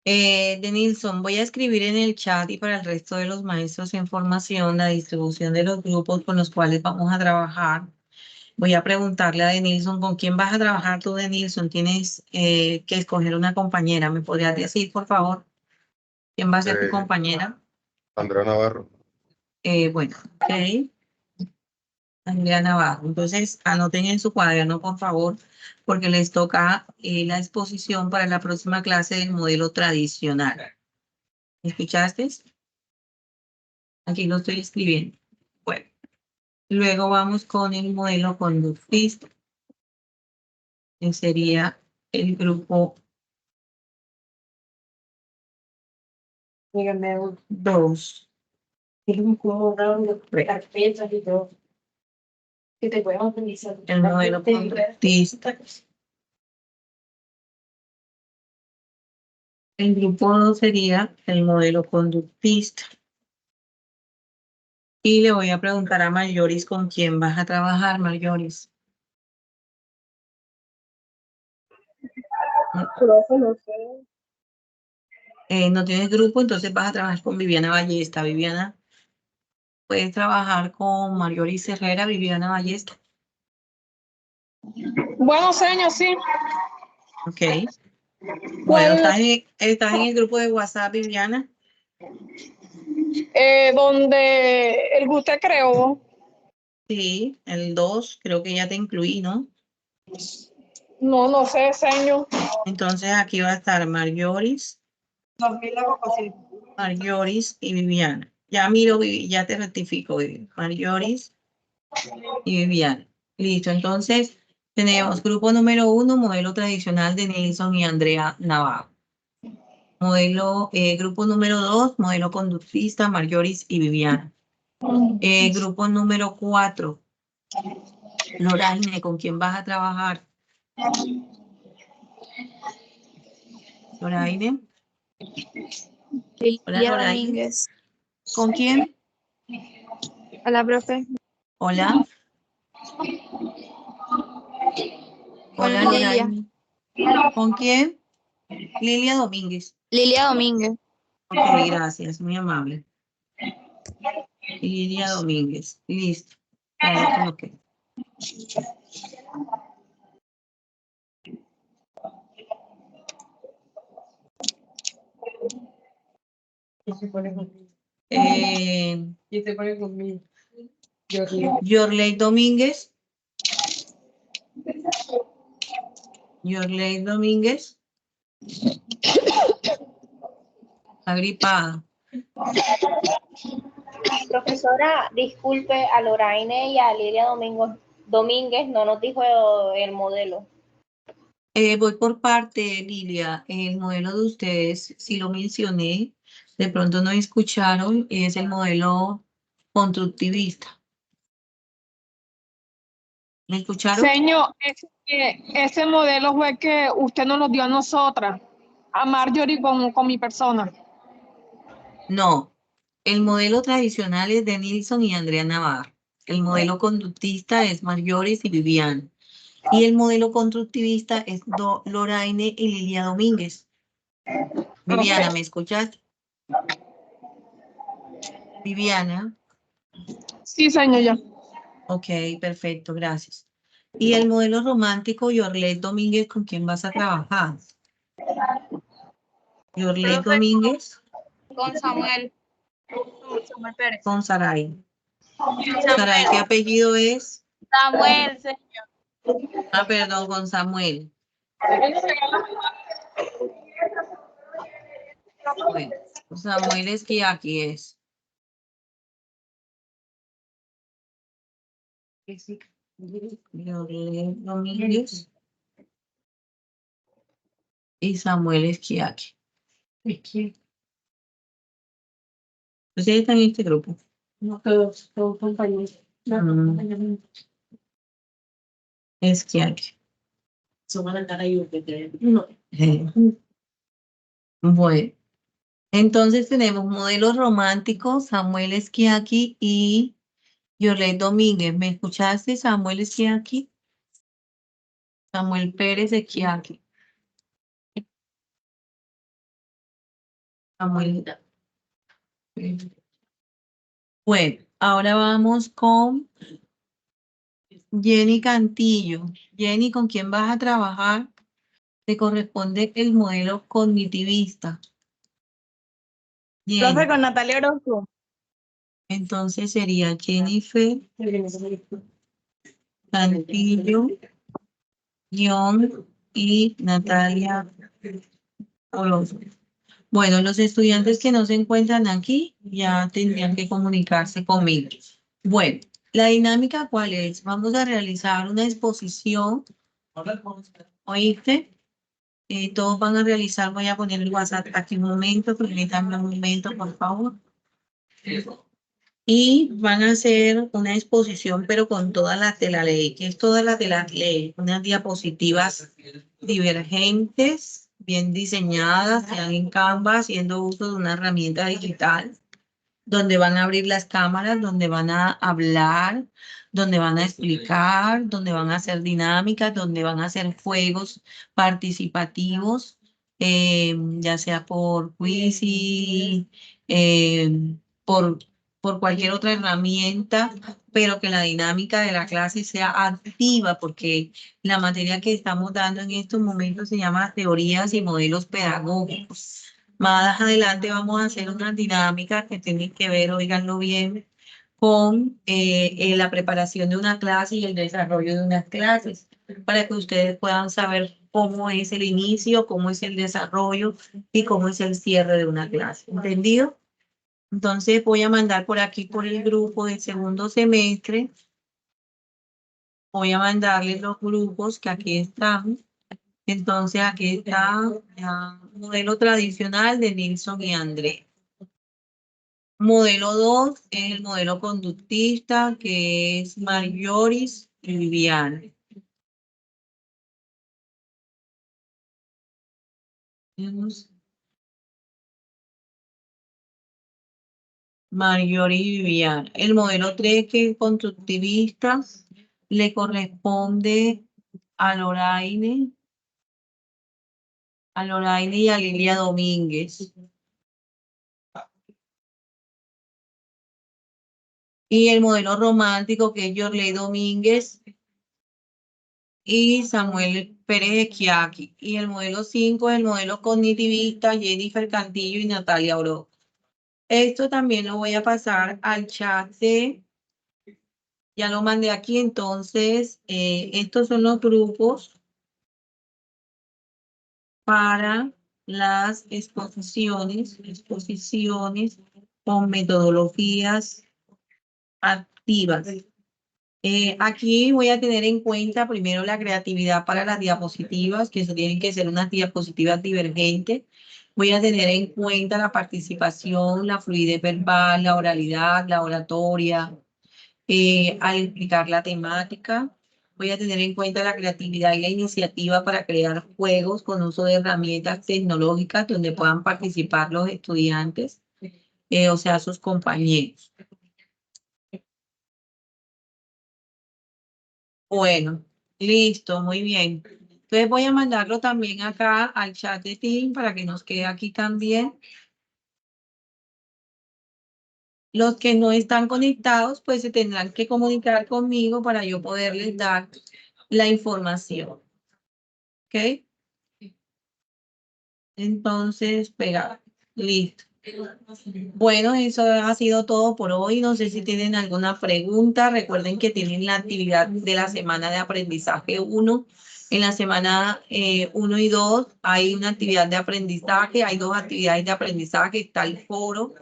Denilson, voy a escribir en el chat y para el resto de los maestros en formación la distribución de los grupos con los cuales vamos a trabajar. Voy a preguntarle a Denilson, ¿con quién vas a trabajar tú, Denilson? Tienes que escoger una compañera. ¿Me podrías decir, por favor, quién va a ser tu compañera? Andrea Navarro. Bueno, ok. Andrea Navarro. Entonces, anoten en su cuaderno, por favor, porque les toca la exposición para la próxima clase del modelo tradicional. ¿Escuchaste? Aquí lo estoy escribiendo. Bueno, luego vamos con el modelo conductista, que sería el grupo 2. El modelo conductista. El grupo 2 sería el modelo conductista. Y le voy a preguntar a Marjoris con quién vas a trabajar, Marjoris. Profe, no sé. No tienes grupo, entonces vas a trabajar con Viviana Ballesta. Viviana, puedes trabajar con Marjoris Herrera, Viviana Ballesta. Bueno, señor, sí. Ok. Bueno, ¿Cuál? ¿estás en el grupo de WhatsApp, Viviana? Donde el que usted creó. Sí, el 2, creo que ya te incluí, ¿no? No, no sé, señor. Entonces aquí va a estar Marjoris y Viviana. Ya miro, ya te rectifico, Marjoris y Viviana. Listo, entonces tenemos grupo número 1, modelo tradicional de Nelson y Andrea Navarro. Grupo número 2, modelo conductista, Marjoris y Viviana. Grupo número 4, Loraine, ¿con quién vas a trabajar? Loraine. Hola, Lilia Loraine. Domínguez. ¿Con quién? Hola, profe. Hola. Con Hola, Lilia. Loraine. ¿Con quién? Lilia Domínguez. Lilia Domínguez. Ok, gracias, muy amable. Lilia Domínguez. Listo. Ya lo coloqué. Yorley Domínguez. Yorley Domínguez. Agripada. Profesora, disculpe a Loraine y a Lilia Domínguez, no nos dijo el modelo. Voy por parte, Lilia. El modelo de ustedes, si lo mencioné, de pronto no escucharon, es el modelo constructivista. ¿Me escucharon? Señor, ese modelo fue que usted nos lo dio a nosotras, a Marjorie con mi persona. No, el modelo tradicional es de Nilsson y Andrea Navarro. El modelo conductista es Marjoris y Viviana. Y el modelo constructivista es Loraine y Lilia Domínguez. Viviana, ¿me escuchaste? Viviana. Sí, señor, ya. Ok, perfecto, gracias. Y el modelo romántico, Yorlet Domínguez, ¿con quién vas a trabajar? Yorlet Profe, Domínguez con Samuel. Samuel Pérez. con Saray. Samuel. Saray, ¿qué apellido es? Samuel, señor. Ah, perdón, con Samuel. Bueno, Samuel es que aquí es. Yorlet Domínguez y Samuel Esquiaque. Ustedes están en este grupo. No, todos compañeros. Esquiaque. No. Bueno, entonces tenemos modelos románticos, Samuel Esquiaque y Yorlet Domínguez. ¿Me escuchaste, Samuel Esquiaque? Samuel Pérez Esquiaque. Samuel. Bueno, ahora vamos con Jenny Cantillo. Jenny, ¿con quién vas a trabajar? Te corresponde el modelo cognitivista. Jenny. Profe, con Natalia Orozco. Entonces sería Jennifer Cantillo, y Natalia Orozco. Bueno, los estudiantes que no se encuentran aquí ya tendrían que comunicarse conmigo. Bueno, la dinámica, ¿cuál es? Vamos a realizar una exposición. ¿Oíste? Todos van a realizar, voy a poner el WhatsApp aquí un momento, permítanme un momento, por favor. Y van a hacer una exposición, pero con todas las de la ley. ¿Qué es todas las de la ley? Unas diapositivas divergentes, bien diseñadas, sean en Canva, haciendo uso de una herramienta digital, donde van a abrir las cámaras, donde van a hablar, donde van a explicar, donde van a hacer dinámicas, donde van a hacer juegos participativos, ya sea por Quizy, por, por cualquier otra herramienta, pero que la dinámica de la clase sea activa, porque la materia que estamos dando en estos momentos se llama teorías y modelos pedagógicos. Más adelante vamos a hacer unas dinámicas que tienen que ver, oíganlo bien, con la preparación de una clase y el desarrollo de unas clases, para que ustedes puedan saber cómo es el inicio, cómo es el desarrollo y cómo es el cierre de una clase. ¿Entendido? Entonces voy a mandar por aquí, por el grupo del segundo semestre, voy a mandarles los grupos que aquí están. Entonces aquí está el modelo tradicional de Nilsson y André. Modelo 2 es el modelo conductista, que es Marjoris y Viviana. Marjoris y Viviana. El modelo 3, que es constructivista, le corresponde a Loraine y a Lilia Domínguez. Y el modelo romántico, que es Yorlet Domínguez y Samuel Pérez Esquiaque. Y el modelo 5 es el modelo cognitivista, Jennifer Cantillo y Natalia Orozco. Esto también lo voy a pasar al chat ya lo mandé aquí, entonces estos son los grupos para las exposiciones con metodologías activas. Aquí voy a tener en cuenta primero la creatividad para las diapositivas, que eso tienen que ser unas diapositivas divergentes. Voy a tener en cuenta la participación, la fluidez verbal, la oralidad, la oratoria, al explicar la temática. Voy a tener en cuenta la creatividad y la iniciativa para crear juegos con uso de herramientas tecnológicas donde puedan participar los estudiantes, o sea, sus compañeros. Bueno, listo, muy bien. Entonces voy a mandarlo también acá al chat de Team para que nos quede aquí también. Los que no están conectados, pues se tendrán que comunicar conmigo para yo poderles dar la información. ¿Ok? Entonces, pega. Listo. Bueno, eso ha sido todo por hoy. No sé si tienen alguna pregunta. Recuerden que tienen la actividad de la semana de aprendizaje 1. En la semana 1 y 2 hay una actividad de aprendizaje. Hay 2 actividades de aprendizaje. Está el foro.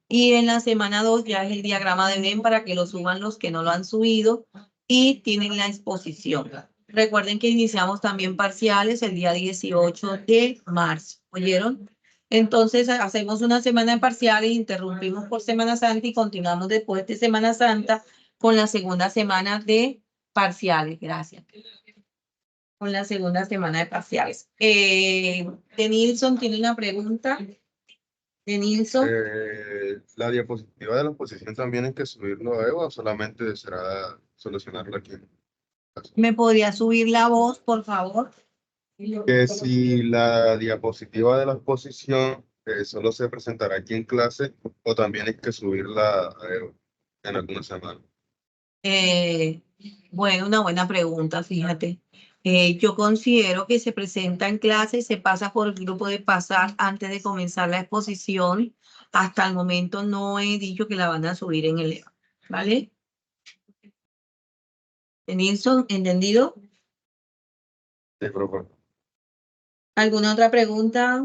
Y en la semana 2 ya es el diagrama de Venn para que lo suban los que no lo han subido. Y tienen la exposición. Recuerden que iniciamos también parciales el día 18 de marzo. ¿Oyeron? Entonces hacemos una semana de parciales, interrumpimos por Semana Santa y continuamos después de Semana Santa con la segunda semana de parciales. Gracias. Con la segunda semana de parciales. De Nilsson tiene una pregunta. De Nilsson. La diapositiva de la exposición también hay que subirlo a Eva o solamente será solucionarlo aquí. ¿Me podría subir la voz, por favor? Que si la diapositiva de la exposición solo se presentará aquí en clase o también hay que subirla a Eva en alguna semana. Bueno, una buena pregunta, fíjate. Yo considero que se presenta en clase, se pasa por el grupo de pasar antes de comenzar la exposición. Hasta el momento no he dicho que la van a subir en el EVA, ¿vale? Nilsson, ¿entendido? Sí, profe. ¿Alguna otra pregunta?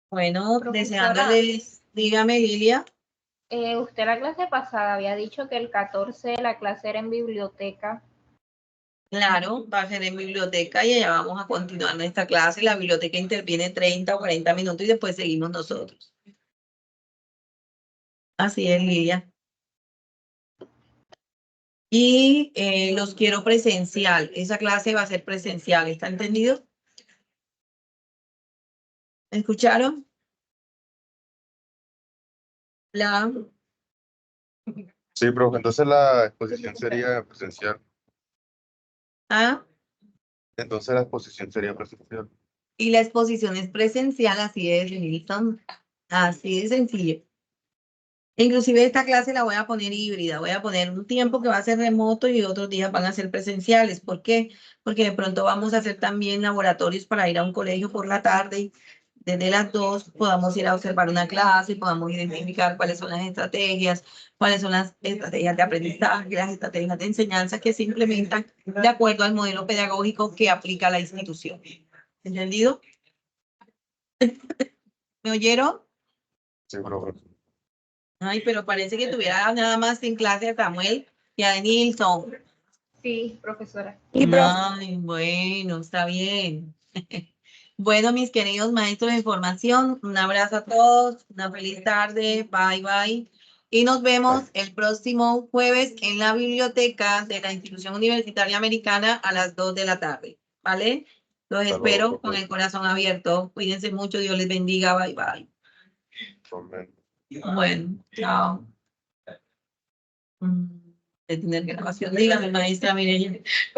Bueno, Profesora. deseándoles, dígame, Lilia. Usted la clase pasada había dicho que el 14 la clase era en biblioteca. Claro, va a ser en biblioteca y allá vamos a continuar nuestra clase. La biblioteca interviene 30 o 40 minutos y después seguimos nosotros. Así es, Lidia. Y los quiero presencial. Esa clase va a ser presencial. ¿Está entendido? ¿Escucharon? La... Sí, profe. Entonces la exposición sería presencial. ¿Ah? Entonces la exposición sería presencial. Y la exposición es presencial, así es, Nilsson. Así de sencillo. Inclusive esta clase la voy a poner híbrida, voy a poner un tiempo que va a ser remoto y otros días van a ser presenciales. ¿Por qué? Porque de pronto vamos a hacer también laboratorios para ir a un colegio por la tarde y desde las 2 podamos ir a observar una clase y podamos identificar cuáles son las estrategias, cuáles son las estrategias de aprendizaje, las estrategias de enseñanza que se implementan de acuerdo al modelo pedagógico que aplica la institución. ¿Entendido? ¿Me oyeron? Sí, profe. Ay, pero parece que tuviera nada más en clase a Samuel y a Nilsson. Sí, profesora. Ay, bueno, está bien. Bueno, mis queridos maestros de formación, un abrazo a todos, una feliz tarde, bye, bye. Y nos vemos el próximo jueves en la biblioteca de la Institución Universitaria Americana a las 2 de la tarde, ¿vale? Los espero con el corazón abierto. Cuídense mucho, Dios les bendiga, bye, bye. Amén. Bueno, chao. De tener grabación, dígame, maestra Mireya.